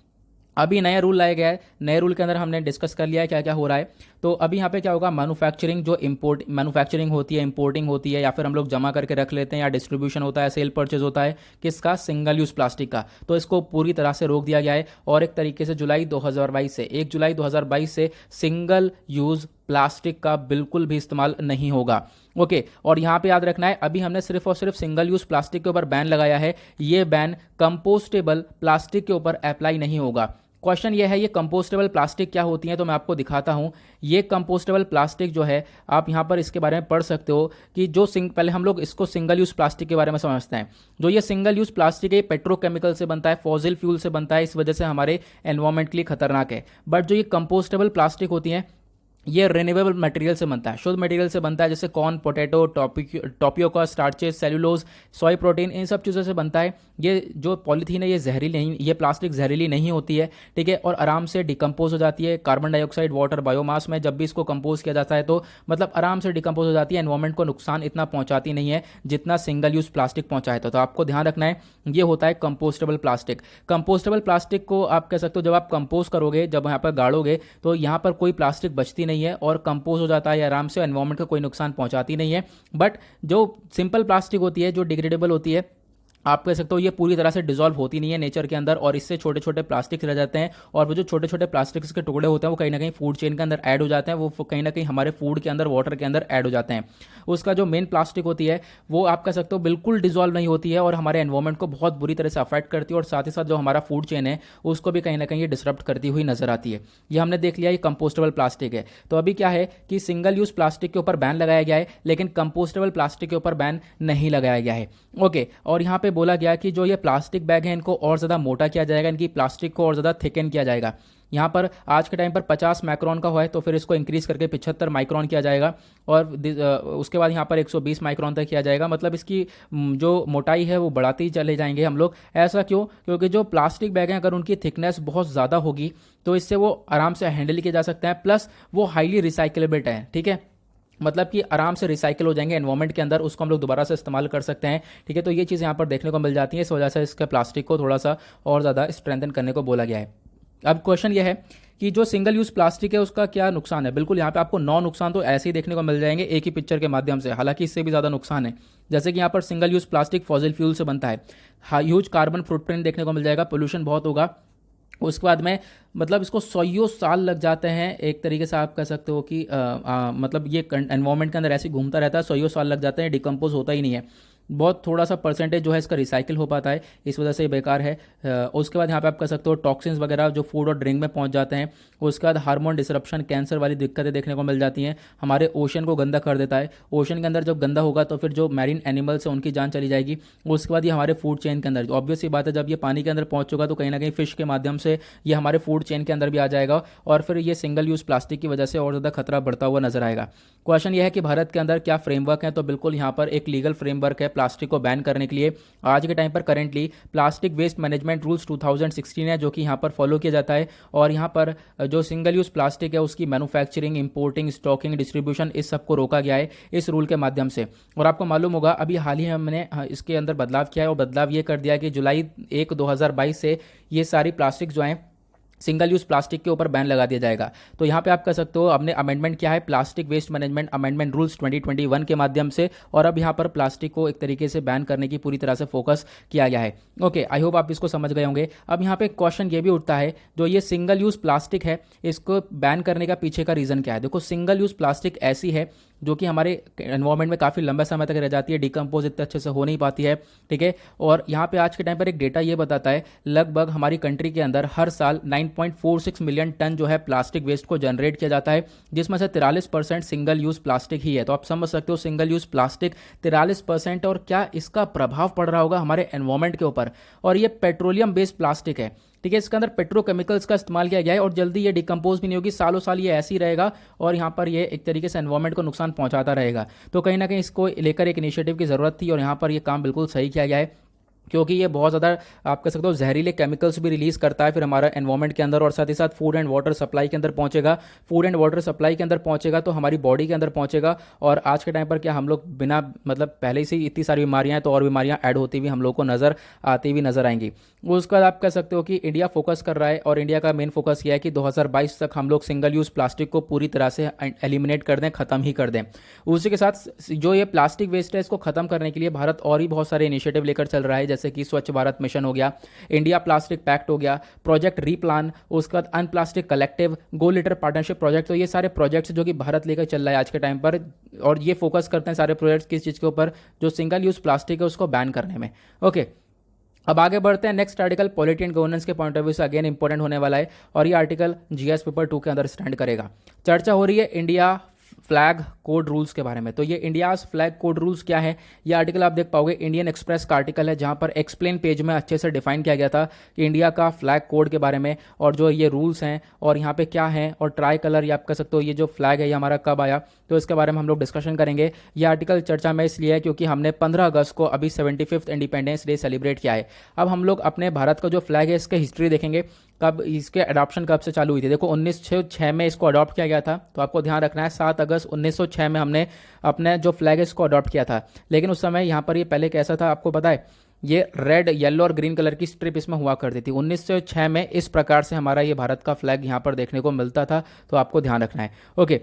अभी नया रूल लाया गया है, नए रूल के अंदर हमने डिस्कस कर लिया है क्या क्या हो रहा है। तो अभी यहाँ पे क्या होगा, मैन्युफैक्चरिंग जो मैन्युफैक्चरिंग होती है, इंपोर्टिंग होती है, या फिर हम लोग जमा करके रख लेते हैं, या डिस्ट्रीब्यूशन होता है, सेल परचेज होता है किसका, सिंगल यूज़ प्लास्टिक का, तो इसको पूरी तरह से रोक दिया गया है। और एक तरीके से 1 जुलाई 2022 से सिंगल यूज़ प्लास्टिक का बिल्कुल भी इस्तेमाल नहीं होगा। ओके, और यहाँ पे याद रखना है, अभी हमने सिर्फ और सिर्फ सिंगल यूज़ प्लास्टिक के ऊपर बैन लगाया है, ये बैन कंपोस्टेबल प्लास्टिक के ऊपर अप्लाई नहीं होगा। क्वेश्चन ये है, ये कंपोस्टेबल प्लास्टिक क्या होती है, तो मैं आपको दिखाता हूँ। ये कंपोस्टेबल प्लास्टिक जो है, आप यहाँ पर इसके बारे में पढ़ सकते हो कि जो पहले हम लोग इसको सिंगल यूज़ प्लास्टिक के बारे में समझते हैं। जो ये सिंगल यूज़ प्लास्टिक है, पेट्रोकेमिकल से बनता है, फॉसिल फ्यूल से बनता है, इस वजह से हमारे एनवायरमेंट के लिए खतरनाक है। बट जो ये कंपोस्टेबल प्लास्टिक होती है, ये रिन्यूएबल मटेरियल से बनता है, शुद्ध मटेरियल से बनता है, जैसे corn, potato, tapioca, starches, cellulose, soy protein, इन सब चीज़ों से बनता है। ये जो पॉलीथीन है, ये जहरीली नहीं, ये प्लास्टिक जहरीली नहीं होती है, ठीक है, और आराम से डिकम्पोज हो जाती है। कार्बन डाइऑक्साइड, वाटर, बायोमास में जब भी इसको कंपोज किया जाता है तो मतलब आराम से डिकम्पोज हो जाती है, एनवायरमेंट को नुकसान इतना पहुंचाती नहीं है जितना सिंगल यूज़ प्लास्टिक पहुंचाए। तो आपको ध्यान रखना है, ये होता है कंपोस्टेबल प्लास्टिक। कंपोस्टेबल प्लास्टिक को आप कह सकते हो, जब आप कंपोज करोगे, जब यहाँ पर गाड़ोगे, तो यहाँ पर कोई प्लास्टिक बचती नहीं है और कंपोज हो जाता है आराम से, एनवायरमेंट को कोई नुकसान पहुंचाती नहीं है। बट जो सिंपल प्लास्टिक होती है, जो डिग्रेडेबल होती है, आप कह सकते हो ये पूरी तरह से डिसॉल्व होती नहीं है नेचर के अंदर, और इससे छोटे छोटे प्लास्टिक रह जाते हैं, और वो जो छोटे छोटे प्लास्टिक्स के टुकड़े होते हैं वो कहीं ना कहीं फूड चेन के अंदर ऐड हो जाते हैं, वो कहीं ना कहीं हमारे फूड के अंदर, वाटर के अंदर ऐड हो जाते हैं। उसका जो मेन प्लास्टिक होती है वो आप कह सकते हो बिल्कुल डिसॉल्व नहीं होती है और हमारे एनवायरमेंट को बहुत बुरी तरह से अफेक्ट करती है, और साथ ही साथ जो हमारा फूड चेन है उसको भी कहीं ना कहीं डिसरप्ट करती हुई नजर आती है। ये हमने देख लिया, ये कंपोस्टेबल प्लास्टिक है। तो अभी क्या है कि सिंगल यूज प्लास्टिक के ऊपर बैन लगाया गया है, लेकिन कंपोस्टेबल प्लास्टिक के ऊपर बैन नहीं लगाया गया है। ओके, और यहाँ पे बोला गया कि जो ये प्लास्टिक बैग है इनको और ज़्यादा मोटा किया जाएगा, इनकी प्लास्टिक को और ज़्यादा थिकन किया जाएगा। यहाँ पर आज के टाइम पर 50 माइक्रोन का हुआ है, तो फिर इसको इंक्रीज करके 75 माइक्रोन किया जाएगा, और उसके बाद यहाँ पर 120 माइक्रोन तक किया जाएगा। मतलब इसकी जो मोटाई है वो बढ़ाते ही चले जाएंगे हम लोग। ऐसा क्यों? क्योंकि जो प्लास्टिक बैग हैं, अगर उनकी थिकनेस बहुत ज़्यादा होगी तो इससे वो आराम से हैंडल किया जा सकता है, प्लस वो हाईली रिसाइकलेबल है, ठीक है, मतलब कि आराम से रिसाइकिल हो जाएंगे एनवायरमेंट के अंदर, उसको हम लोग दोबारा से इस्तेमाल कर सकते हैं, ठीक है। तो ये चीज़ यहाँ पर देखने को मिल जाती है, इस वजह से इसके प्लास्टिक को थोड़ा सा और ज़्यादा स्ट्रेंथन करने को बोला गया है। अब क्वेश्चन ये है कि जो सिंगल यूज़ प्लास्टिक है उसका क्या नुकसान है। बिल्कुल यहाँ पे आपको 9 नुकसान तो ऐसे ही देखने को मिल जाएंगे एक ही पिक्चर के माध्यम से, हालांकि इससे भी ज़्यादा नुकसान है। जैसे कि यहाँ पर single use plastic fossil fuel से बनता है, ह्यूज कार्बन फुटप्रिंट देखने को मिल जाएगा, पोल्यूशन बहुत होगा। उसके बाद में मतलब इसको 100 साल लग जाते हैं, एक तरीके से आप कह सकते हो कि मतलब ये एनवायरनमेंट के अंदर ऐसे घूमता रहता है, 100 साल लग जाते हैं, डिकम्पोज होता ही नहीं है। बहुत थोड़ा सा परसेंटेज जो है इसका रिसाइकिल हो पाता है, इस वजह से ये बेकार है। उसके बाद यहाँ पे आप कह सकते हो टॉक्सिन्स वगैरह जो फूड और ड्रिंक में पहुँच जाते हैं। उसके बाद हार्मोन डिसरप्शन, कैंसर वाली दिक्कतें देखने को मिल जाती हैं। हमारे ओशन को गंदा कर देता है, ओशन के अंदर जब गंदा होगा तो फिर जो मैरीन एनिमल्स है उनकी जान चली जाएगी। उसके बाद ये हमारे फूड चेन के अंदर, ऑब्वियस सी बात है, जब ये पानी के अंदर पहुँच चुका तो कहीं ना कहीं फिश के माध्यम से ये हमारे फूड चेन के अंदर भी आ जाएगा, और फिर ये सिंगल यूज़ प्लास्टिक की वजह से और ज़्यादा खतरा बढ़ता हुआ नजर आएगा। क्वेश्चन ये है कि भारत के अंदर क्या फ्रेमवर्क है, तो बिल्कुल यहाँ पर एक लीगल फ्रेमवर्क है प्लास्टिक को बैन करने के लिए। आज के टाइम पर currently plastic waste management rules 2016 है जो कि यहाँ पर फॉलो किया जाता है, और यहाँ पर जो सिंगल यूज प्लास्टिक है उसकी मैन्युफैक्चरिंग, इंपोर्टिंग, स्टॉकिंग, डिस्ट्रीब्यूशन, इस सब को रोका गया है इस रूल के माध्यम से। और आपको मालूम होगा अभी हाल ही हमने इसके अंदर बदलाव किया है, और बदलाव ये कर दिया कि जुलाई 1, 2022 से ये सारी प्लास्टिक जो हैं सिंगल यूज प्लास्टिक के ऊपर बैन लगा दिया जाएगा। तो यहाँ पे आप कह सकते हो हमने अमेंडमेंट किया है plastic waste management amendment rules 2021 के माध्यम से, और अब यहाँ पर प्लास्टिक को एक तरीके से बैन करने की पूरी तरह से फोकस किया गया है। ओके, आई होप आप इसको समझ गए होंगे। अब यहाँ पे क्वेश्चन ये भी उठता है, जो ये सिंगल यूज प्लास्टिक है इसको बैन करने का पीछे का रीज़न क्या है। देखो, सिंगल यूज प्लास्टिक ऐसी है जो कि हमारे एनवायरमेंट में काफ़ी लंबे समय तक रह जाती है, डिकम्पोज इतने अच्छे से हो नहीं पाती है, ठीक है। और यहाँ पे आज के टाइम पर एक डेटा ये बताता है लगभग हमारी कंट्री के अंदर हर साल 9.46 मिलियन टन जो है प्लास्टिक वेस्ट को जनरेट किया जाता है, जिसमें से 43% सिंगल यूज प्लास्टिक ही है। तो आप समझ सकते हो सिंगल यूज प्लास्टिक 43%, और क्या इसका प्रभाव पड़ रहा होगा हमारे एनवायरमेंट के ऊपर। और ये पेट्रोलियम बेस्ड प्लास्टिक है, ठीक है, इसके अंदर पेट्रोकेमिकल्स का इस्तेमाल किया गया है, और जल्दी ये डिकम्पोज भी नहीं होगी, सालों साल ये ऐसे ही रहेगा, और यहाँ पर ये एक तरीके से एनवायरमेंट को नुकसान पहुंचाता रहेगा। तो कहीं ना कहीं इसको लेकर एक इनिशिएटिव की जरूरत थी, और यहाँ पर ये काम बिल्कुल सही किया गया है, क्योंकि ये बहुत ज़्यादा आप कह सकते हो जहरीले केमिकल्स भी रिलीज़ करता है फिर हमारा एनवायरमेंट के अंदर, और साथ ही साथ फूड एंड वाटर सप्लाई के अंदर पहुंचेगा। फूड एंड वाटर सप्लाई के अंदर पहुंचेगा तो हमारी बॉडी के अंदर पहुंचेगा, और आज के टाइम पर क्या हम लोग बिना मतलब पहले से ही इतनी सारी बीमारियां हैं, तो और बीमारियां ऐड होती हुई हम लोग को नज़र आती हुई नजर आएंगी। उसके बाद आप कह सकते हो कि इंडिया फोकस कर रहा है, और इंडिया का मेन फोकस यह है कि 2022 तक हम लोग सिंगल यूज़ प्लास्टिक को पूरी तरह से एलिमिनेट कर दें, ख़त्म ही कर दें। उसी के साथ जो ये प्लास्टिक वेस्ट है इसको ख़त्म करने के लिए भारत और ही बहुत सारे इनिशिएटिव लेकर चल रहा है, जैसे कि स्वच्छ भारत मिशन हो गया, इंडिया प्लास्टिक पैक्ट हो गया, प्रोजेक्ट रीप्लान, उसके बाद अनप्लास्टिक कलेक्टिव, गो लीटर पार्टनरशिप प्रोजेक्ट। तो ये सारे प्रोजेक्ट्स जो कि भारत लेकर चल रहा है आज के टाइम पर, और ये फोकस करते हैं सारे प्रोजेक्ट्स किस चीज़ के ऊपर, जो सिंगल यूज़ प्लास्टिक है उसको बैन करने में। ओके, अब आगे बढ़ते हैं। Next article polity and governance के पॉइंट ऑफ व्यू से अगेन इंपॉर्टेंट होने वाला है, और ये आर्टिकल जीएस पेपर 2 के अंदर स्टैंड करेगा। चर्चा हो रही है इंडिया फ्लैग कोड रूल्स के बारे में। तो ये इंडियाज फ्लैग कोड रूल्स क्या है, ये आर्टिकल आप देख पाओगे, इंडियन एक्सप्रेस का आर्टिकल है, जहां पर एक्सप्लेन पेज में अच्छे से डिफाइन किया गया था कि इंडिया का फ्लैग कोड के बारे में, और जो ये रूल्स हैं और यहाँ पे क्या है, और ट्राई कलर, या आप कह सकते हो ये जो फ्लैग है ये हमारा कब आया, तो इसके बारे में हम लोग डिस्कशन करेंगे। ये आर्टिकल चर्चा में इसलिए है क्योंकि हमने 15 अगस्त को अभी 75th इंडिपेंडेंस डे सेलिब्रेट किया है। अब हम लोग अपने भारत का जो फ्लैग है इसके हिस्ट्री देखेंगे, कब इसके अडॉप्शन कब से चालू हुई थी। देखो 1906 में इसको अडॉप्ट किया गया था, तो आपको ध्यान रखना है 7 अगस्त 1906 में हमने अपने जो फ्लैग है इसको अडॉप्ट किया था। लेकिन उस समय यहाँ पर ये पहले कैसा था आपको पता है, ये रेड, येलो और ग्रीन कलर की स्ट्रिप इसमें हुआ करती थी। 1906 में इस प्रकार से हमारा ये भारत का फ्लैग यहाँ पर देखने को मिलता था, तो आपको ध्यान रखना है। ओके,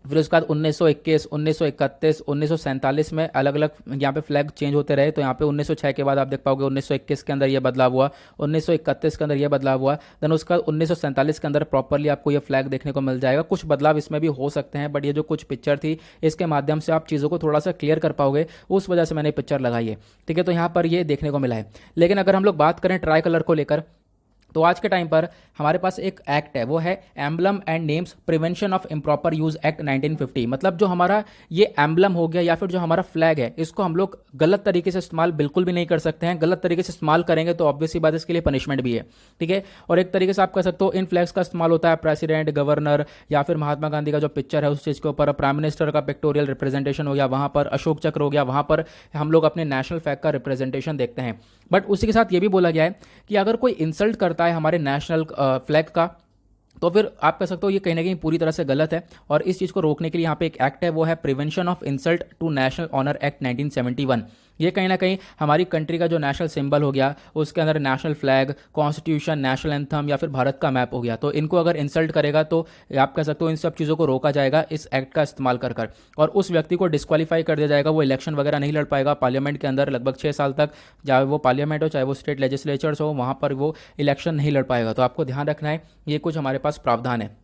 फिर उसके बाद 1921, 1931, 1947 में अलग अलग यहाँ पे फ्लैग चेंज होते रहे। तो यहाँ पे 1906 के बाद आप देख पाओगे 1921 के अंदर ये बदलाव हुआ, 1931 के अंदर ये बदलाव हुआ, देन उसका 1947 के अंदर प्रॉपरली आपको ये फ्लैग देखने को मिल जाएगा। कुछ बदलाव इसमें भी हो सकते हैं, बट ये जो कुछ पिक्चर थी इसके माध्यम से आप चीज़ों को थोड़ा सा क्लियर कर पाओगे, उस वजह से मैंने पिक्चर लगाई है। ठीक है, तो यहाँ पर ये देखने को मिला है। लेकिन अगर हम लोग बात करें ट्राई कलर को लेकर, तो आज के टाइम पर हमारे पास एक एक्ट है, वो है emblem and names prevention of improper use act 1950। मतलब जो हमारा ये एम्बलम हो गया या फिर जो हमारा फ्लैग है, इसको हम लोग गलत तरीके से इस्तेमाल बिल्कुल भी नहीं कर सकते हैं। गलत तरीके से इस्तेमाल करेंगे तो ऑब्वियसली बात इसके लिए पनिशमेंट भी है। ठीक है, और एक तरीके से आप कह सकते हो इन फ्लैग्स का इस्तेमाल होता है प्रेसिडेंट, गवर्नर, या फिर महात्मा गांधी का जो पिक्चर है उस चीज़ के ऊपर, प्राइम मिनिस्टर का पिक्टोरियल रिप्रेजेंटेशन हो गया वहाँ पर, अशोक चक्र हो गया वहाँ पर, हम लोग अपने नेशनल फ्लैग का रिप्रेजेंटेशन देखते हैं। बट उसी के साथ ये भी बोला गया है कि अगर कोई इंसल्ट करता है हमारे नेशनल फ्लैग का, तो फिर आप कह सकते हो ये कहीं ना कहीं पूरी तरह से गलत है। और इस चीज़ को रोकने के लिए यहाँ पे एक एक्ट है, वो है prevention of insult to national honour act 1971। ये कहीं ना कहीं हमारी कंट्री का जो नेशनल सिंबल हो गया, उसके अंदर national flag, constitution, national anthem या फिर भारत का मैप हो गया, तो इनको अगर इंसल्ट करेगा तो आप कह सकते हो इन सब चीज़ों को रोका जाएगा इस एक्ट का इस्तेमाल कर कर, और उस व्यक्ति को डिस्क्वालीफाई कर दिया जाएगा। वो इलेक्शन वगैरह नहीं लड़ पाएगा पार्लियामेंट के अंदर लगभग 6 साल तक, चाहे वो पार्लियामेंट हो चाहे वो स्टेट लेजिस्लेचर्स हो, वहाँ पर वो इलेक्शन नहीं लड़ पाएगा। तो आपको ध्यान रखना है, ये कुछ हमारे पास प्रावधान है।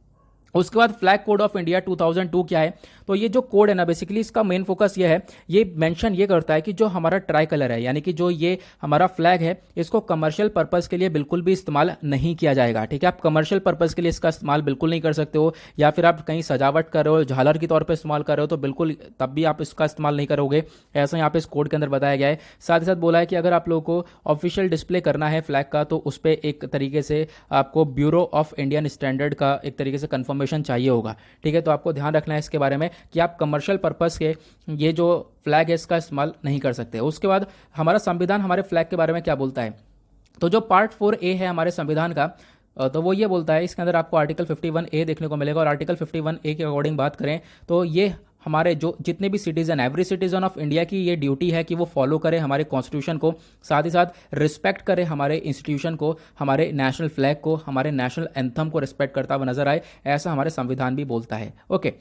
उसके बाद फ्लैग कोड ऑफ इंडिया 2002 क्या है, तो ये जो कोड है ना, बेसिकली इसका मेन फोकस ये है, ये मेंशन ये करता है कि जो हमारा ट्राई कलर है, यानी कि जो ये हमारा फ्लैग है, इसको कमर्शियल पर्पस के लिए बिल्कुल भी इस्तेमाल नहीं किया जाएगा। ठीक है, आप कमर्शियल पर्पस के लिए इसका इस्तेमाल बिल्कुल नहीं कर सकते हो, या फिर आप कहीं सजावट कर रहे हो, झालर के तौर पर इस्तेमाल कर रहे हो, तो बिल्कुल तब भी आप इसका इस्तेमाल नहीं करोगे। ऐसा यहाँ पे इस कोड के अंदर बताया गया है। साथ ही साथ बोला है कि अगर आप लोगों को ऑफिशियल डिस्प्ले करना है फ्लैग का, तो उस पर एक तरीके से आपको ब्यूरो ऑफ इंडियन स्टैंडर्ड का एक तरीके से कंफर्मेशन चाहिए होगा। ठीक है, तो आपको ध्यान रखना है इसके बारे में कि आप कमर्शियल पर्पस के ये जो फ्लैग है इसका इस्तेमाल नहीं कर सकते। उसके बाद हमारा संविधान हमारे फ्लैग के बारे में क्या बोलता है, तो जो पार्ट 4A है हमारे संविधान का, तो वो ये बोलता है, इसके अंदर आपको आर्टिकल 51A देखने को मिलेगा। और आर्टिकल 51A के अकॉर्डिंग बात करें तो ये हमारे जो जितने भी citizen, every citizen of India की ये ड्यूटी है कि वो फॉलो करे हमारे कॉन्स्टिट्यूशन को, साथ ही साथ रिस्पेक्ट करे हमारे इंस्टीट्यूशन को, हमारे नेशनल फ्लैग को, हमारे नेशनल एंथम को रिस्पेक्ट करता हुआ नजर आए, ऐसा हमारे संविधान भी बोलता है। ओके,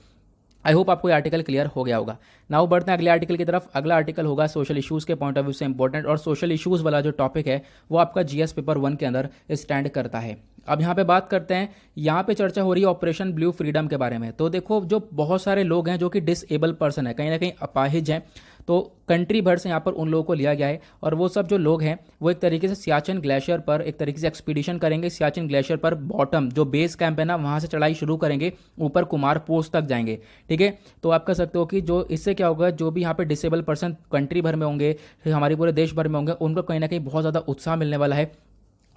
आई होप आपको ये आर्टिकल क्लियर हो गया होगा। नाउ बढ़ते हैं अगले आर्टिकल की तरफ। अगला आर्टिकल होगा सोशल इश्यूज के पॉइंट ऑफ व्यू से इंपॉर्टेंट, और सोशल इश्यूज वाला जो टॉपिक है वो आपका जीएस पेपर 1 के अंदर स्टैंड करता है। अब यहाँ पे बात करते हैं, यहाँ पे चर्चा हो रही है ऑपरेशन ब्लू फ्रीडम के बारे में। तो देखो, जो बहुत सारे लोग हैं जो कि डिसेबल पर्सन है, कहीं ना कहीं अपाहिज हैं, तो कंट्री भर से यहाँ पर उन लोगों को लिया गया है, और वो सब जो लोग हैं वो एक तरीके से सियाचिन ग्लेशियर पर एक तरीके से एक्सपीडिशन करेंगे। सियाचिन ग्लेशियर पर बॉटम जो बेस कैंप है ना, वहाँ से चढ़ाई शुरू करेंगे, ऊपर कुमार पोस्ट तक जाएंगे। ठीक है, तो आप कह सकते हो कि जो इससे क्या होगा, जो भी यहाँ पे डिसेबल पर्सन कंट्री भर में होंगे, हमारे पूरे देश भर में होंगे, उनको कहीं ना कहीं बहुत ज़्यादा उत्साह मिलने वाला है।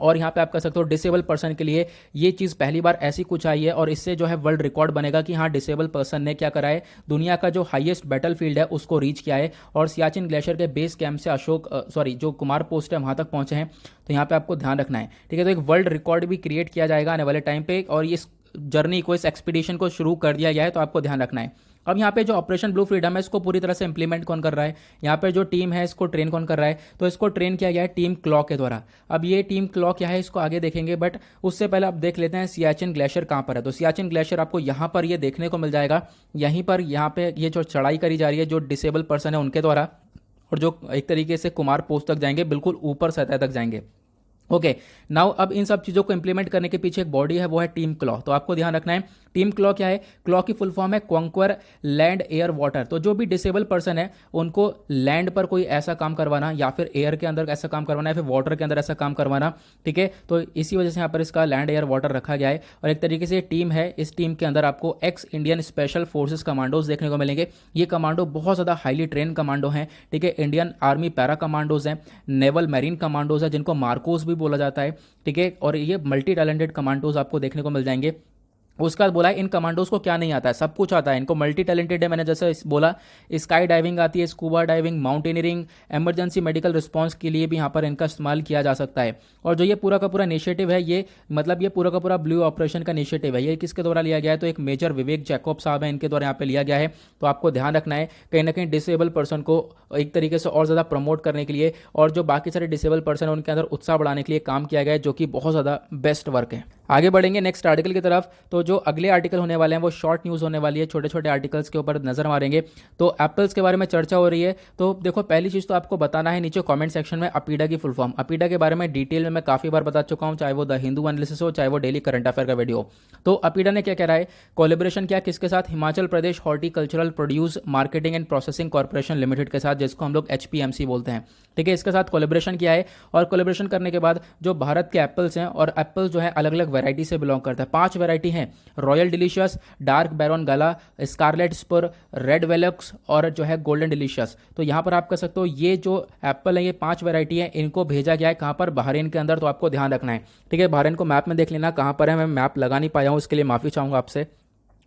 और यहाँ पे आप कह सकते हो डिसेबल पर्सन के लिए ये चीज़ पहली बार ऐसी कुछ आई है, और इससे जो है वर्ल्ड रिकॉर्ड बनेगा कि हाँ, डिसेबल पर्सन ने क्या करा है, दुनिया का जो हाईएस्ट बैटलफील्ड है उसको रीच किया है, और सियाचिन ग्लेशियर के बेस कैंप से जो कुमार पोस्ट है वहाँ तक पहुँचे हैं। तो यहाँ पे आपको ध्यान रखना है। ठीक है, तो एक वर्ल्ड रिकॉर्ड भी क्रिएट किया जाएगा आने वाले टाइम पे, और इस जर्नी को, इस एक्सपीडिशन को शुरू कर दिया गया है, तो आपको ध्यान रखना है। अब यहाँ पे जो ऑपरेशन ब्लू फ्रीडम है इसको पूरी तरह से इंप्लीमेंट कौन कर रहा है, यहाँ पे जो टीम है इसको ट्रेन कौन कर रहा है, तो इसको ट्रेन किया गया है टीम क्लॉ के द्वारा। अब ये टीम क्लॉ क्या है इसको आगे देखेंगे, बट उससे पहले आप देख लेते हैं सियाचिन ग्लेशियर कहाँ पर है। तो सियाचिन ग्लेशियर आपको यहाँ पर ये देखने को मिल जाएगा, यहीं पर यहाँ पे ये जो चढ़ाई करी जा रही है जो डिसेबल पर्सन है उनके द्वारा, और जो एक तरीके से कुमार पोस्ट तक जाएंगे, बिल्कुल ऊपर सतह तक जाएंगे। ओके, नाउ अब इन सब चीज़ों को इंप्लीमेंट करने के पीछे एक बॉडी है, वो है टीम क्लॉ। तो आपको ध्यान रखना है टीम क्लॉ क्या है। क्लॉ की फुल फॉर्म है कॉन्क्वर लैंड एयर वाटर। तो जो भी डिसेबल पर्सन है उनको लैंड पर कोई ऐसा काम करवाना, या फिर एयर के अंदर ऐसा काम करवाना, या फिर वाटर के अंदर ऐसा काम करवाना, ठीक है। तो इसी वजह से यहाँ पर इसका लैंड एयर वाटर रखा गया है। और एक तरीके से टीम है, इस टीम के अंदर आपको x Indian special forces commandos देखने को मिलेंगे। ये कमांडो बहुत ज़्यादा हाईली ट्रेन कमांडो हैं, ठीक है। इंडियन आर्मी पैरा कमांडोज हैं, नेवल मैरीन कमांडोज हैं, जिनको मार्कोस भी बोला जाता है, ठीक है। और ये मल्टी टैलेंटेड कमांडोज आपको देखने को मिल जाएंगे। उसके बाद बोला है इन कमांडोज को क्या नहीं आता है, सब कुछ आता है इनको, मल्टी टैलेंटेड है। मैंने जैसे बोला स्काई डाइविंग आती है, scuba diving, mountaineering, emergency medical response के लिए भी यहाँ पर इनका इस्तेमाल किया जा सकता है। और जो ये पूरा का पूरा इनिशिएटिव है, ये मतलब ये पूरा का पूरा ब्लू ऑपरेशन का इनिशिएटिव है, ये किसके द्वारा लिया गया है, तो एक मेजर विवेक जैकब साहब है, इनके द्वारा यहाँ पे लिया गया है। तो आपको ध्यान रखना है कहीं ना कहीं डिसेबल पर्सन को एक तरीके से और ज़्यादा प्रमोट करने के लिए, और जो बाकी सारे डिसेबल पर्सन है उनके अंदर उत्साह बढ़ाने के लिए काम किया गया है, जो कि बहुत ज़्यादा बेस्ट वर्क है। आगे बढ़ेंगे नेक्स्ट आर्टिकल की तरफ। तो जो अगले आर्टिकल होने वाले हैं वो शॉर्ट न्यूज़ होने वाली है, छोटे छोटे आर्टिकल्स के ऊपर नजर मारेंगे। तो एप्पल्स के बारे में चर्चा हो रही है। तो देखो, पहली चीज़ तो आपको बताना है नीचे कमेंट सेक्शन में अपीडा की फुल फॉर्म। अपीडा के बारे में डिटेल में मैं काफ़ी बार बता चुका हूँ, चाहे वो द हिंदू एनालिसिस हो, चाहे वो डेली करंट अफेयर का वीडियो। तो अपीडा ने क्या कह रहा है, कोलेब्रेशन किया किसके साथ, Himachal Pradesh horticultural produce marketing and processing corporation limited के साथ, जिसको हम लोग HPMC बोलते हैं, ठीक है। इसके साथ कोलेब्रेशन किया है। और कोलेब्रेशन करने के बाद जो भारत के एप्पल्स हैं, और एप्पल्स जो है अलग अलग वैरायटी से बिलोंग करता है, 5 वैरायटी हैं, रॉयल डिलीशियस, डार्क बैरन गाला, स्कारलेट स्पर, रेड वेलक्स और जो है गोल्डन डिलीशियस। तो यहाँ पर आप कह सकते हो ये जो एप्पल है, ये 5 वैरायटी है, इनको भेजा गया है कहाँ पर, बहरीन के अंदर। तो आपको ध्यान रखना है, ठीक है। बहरीन को मैप में देख लेना कहाँ पर है, मैं मैप लगा नहीं पाया हूँ, इसके लिए माफ़ी चाहूँगा आपसे।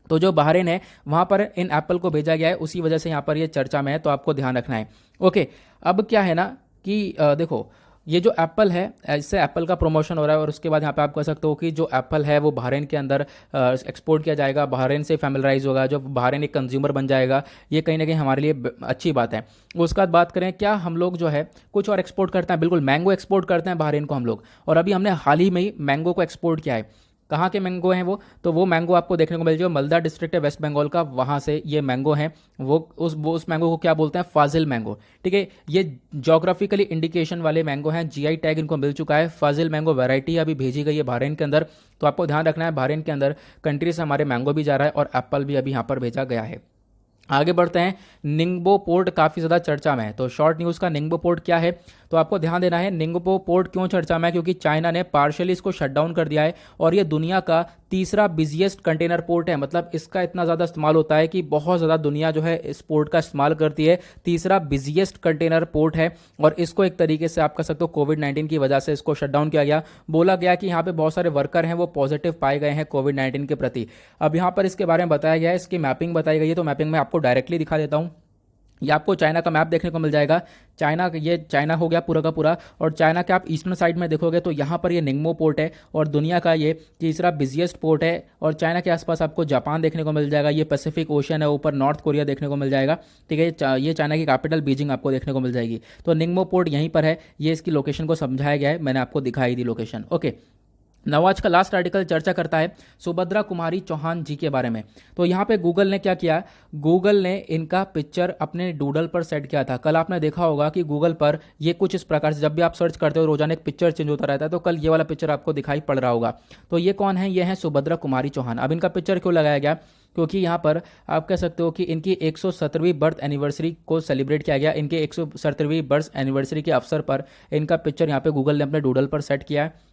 तो जो बहरीन है वहाँ पर इन एप्पल को भेजा गया है, उसी वजह से यहाँ पर ये चर्चा में है, तो आपको ध्यान रखना है। ओके, अब क्या है ना कि देखो, ये जो एप्पल है, इससे एप्पल का प्रमोशन हो रहा है। और उसके बाद यहाँ पे आप कह सकते हो कि जो एप्पल है वो बहरीन के अंदर एक्सपोर्ट किया जाएगा, बहरीन से फैमिलराइज होगा, जो बहरीन एक कंज्यूमर बन जाएगा, ये कहीं ना कहीं हमारे लिए अच्छी बात है। उसके बाद बात करें, क्या हम लोग जो है कुछ और एक्सपोर्ट करते हैं, बिल्कुल मैंगो एक्सपोर्ट करते हैं बहरीन को हम लोग। और अभी हमने हाल ही में ही मैंगो को एक्सपोर्ट किया है। कहाँ के मैंगो हैं वो, तो वो मैंगो आपको देखने को मिल जाएगा, मालदा डिस्ट्रिक्ट है वेस्ट बंगाल का, वहाँ से ये मैंगो हैं। वो उस मैंगो को क्या बोलते हैं, फाजिल मैंगो, ठीक है। ये जोग्राफिकली इंडिकेशन वाले मैंगो हैं, GI टैग इनको मिल चुका है। फाजिल मैंगो वैरायटी अभी भेजी गई है बहरीन के अंदर। तो आपको ध्यान रखना है, बहरीन के अंदर कंट्री से हमारे मैंगो भी जा रहा है, और एप्पल भी अभी यहाँ पर भेजा गया है। आगे बढ़ते हैं, निंगबो पोर्ट काफ़ी ज़्यादा चर्चा में है। तो शॉर्ट न्यूज़ का निंगबो पोर्ट क्या है, तो आपको ध्यान देना है निंगबो पोर्ट क्यों चर्चा में है, क्योंकि चाइना ने पार्शियली इसको शट डाउन कर दिया है। और ये दुनिया का तीसरा बिजिएस्ट कंटेनर पोर्ट है, मतलब इसका इतना ज़्यादा इस्तेमाल होता है कि बहुत ज़्यादा दुनिया जो है इस पोर्ट का इस्तेमाल करती है। तीसरा बिजिएस्ट कंटेनर पोर्ट है, और इसको एक तरीके से आप कह सकते हो कोविड-19 की वजह से इसको शट डाउन किया गया। बोला गया कि यहाँ पे बहुत सारे वर्कर हैं वो पॉजिटिव पाए गए हैं कोविड-19 के प्रति। अब यहाँ पर इसके बारे में बताया गया है, इसकी मैपिंग बताई गई है। तो मैपिंग में आपको डायरेक्टली दिखा देता हूँ। ये आपको चाइना का मैप देखने को मिल जाएगा। ये चाइना हो गया पूरा का पूरा। और चाइना के आप ईस्टर्न साइड में देखोगे तो यहाँ पर ये निंगमो पोर्ट है, और दुनिया का ये तीसरा बिजिएस्ट पोर्ट है। और चाइना के आसपास आपको जापान देखने को मिल जाएगा, ये पैसिफिक ओशन है, ऊपर नॉर्थ कोरिया देखने को मिल जाएगा, ठीक है। ये चाइना की कैपिटल बीजिंग आपको देखने को मिल जाएगी। तो निंगमो पोर्ट यहीं पर है, ये इसकी लोकेशन को समझाया गया है, मैंने आपको दिखाई दी लोकेशन। ओके, नवाज का लास्ट आर्टिकल चर्चा करता है सुभद्रा कुमारी चौहान जी के बारे में। तो यहाँ पे गूगल ने क्या किया, गूगल ने इनका पिक्चर अपने डूडल पर सेट किया था। कल आपने देखा होगा कि गूगल पर ये कुछ इस प्रकार से, जब भी आप सर्च करते हो रोजाना एक पिक्चर चेंज होता रहता है, तो कल ये वाला पिक्चर आपको दिखाई पड़ रहा होगा। तो ये कौन है, ये है सुभद्रा कुमारी चौहान। अब इनका पिक्चर क्यों लगाया गया, क्योंकि यहाँ पर आप कह सकते हो कि इनकी 117वीं बर्थ एनिवर्सरी को सेलिब्रेट किया गया। इनके 117वीं बर्थ एनिवर्सरी के अवसर पर इनका पिक्चर यहाँ पे गूगल ने अपने डूडल पर सेट किया है।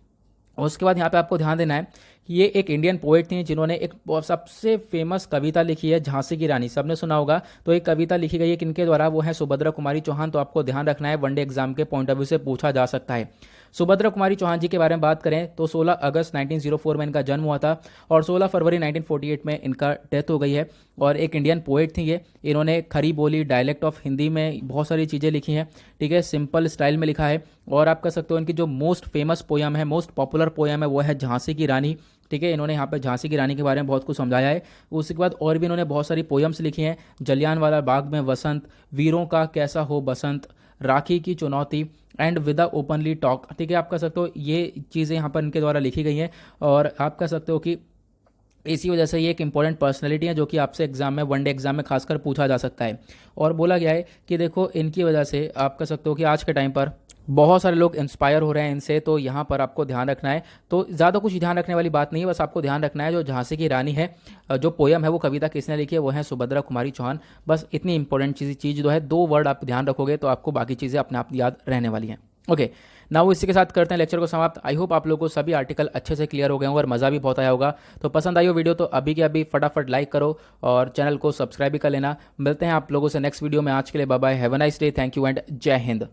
उसके बाद यहाँ पे आपको ध्यान देना है कि ये एक इंडियन पोएट थी जिन्होंने एक सबसे फेमस कविता लिखी है, झांसी की रानी, सबने सुना होगा। तो एक कविता लिखी गई है किनके द्वारा, वो है सुभद्रा कुमारी चौहान। तो आपको ध्यान रखना है, वनडे एग्जाम के पॉइंट ऑफ व्यू से पूछा जा सकता है। सुभद्रा कुमारी चौहान जी के बारे में बात करें तो 16 अगस्त 1904 में इनका जन्म हुआ था, और 16 फरवरी 1948 में इनका डेथ हो गई है। और एक इंडियन पोएट थी ये। इन्होंने खरी बोली, डायलेक्ट ऑफ हिंदी में बहुत सारी चीज़ें लिखी हैं, ठीक है, सिंपल स्टाइल में लिखा है। और आप कह सकते हो इनकी जो मोस्ट फेमस पोयम है, मोस्ट पॉपुलर पोयम है, वो है झांसी की रानी, ठीक है। इन्होंने यहाँ पे झांसी की रानी के बारे में बहुत कुछ समझाया है। उसके बाद और भी इन्होंने बहुत सारी पोयम्स लिखी हैं, जलियांवाला बाग में वसंत, वीरों का कैसा हो बसंत, राखी की चुनौती एंड विदा ओपनली टॉक, ठीक है। आप कह सकते हो ये चीज़ें यहाँ पर इनके द्वारा लिखी गई हैं। और आप कह सकते हो कि इसी वजह से ये एक इंपॉर्टेंट पर्सनैलिटी है जो कि आपसे एग्जाम में, वनडे एग्जाम में खासकर पूछा जा सकता है। और बोला गया है कि देखो इनकी वजह से आप कह सकते हो कि आज के टाइम पर बहुत सारे लोग इंस्पायर हो रहे हैं इनसे, तो यहाँ पर आपको ध्यान रखना है। तो ज़्यादा कुछ ध्यान रखने वाली बात नहीं है, बस आपको ध्यान रखना है जो झांसी की रानी है, जो पोयम है, वो कविता किसने लिखी है, वो है सुभद्रा कुमारी चौहान। बस इतनी इंपॉर्टेंट चीज़ जो है, 2 वर्ड आप ध्यान रखोगे तो आपको बाकी चीज़ें अपने आप याद रहने वाली हैं। ओके, नाउ इसी के साथ करते हैं लेक्चर को समाप्त। आई होप आप लोगों को सभी आर्टिकल अच्छे से क्लियर हो गए होंगे और मज़ा भी बहुत आया होगा। तो पसंद आई हो वीडियो तो अभी के अभी फटाफट लाइक करो और चैनल को सब्सक्राइब भी कर लेना। मिलते हैं आप लोगों से नेक्स्ट वीडियो में। आज के लिए bye bye, have a nice day, thank you and जय हिंद।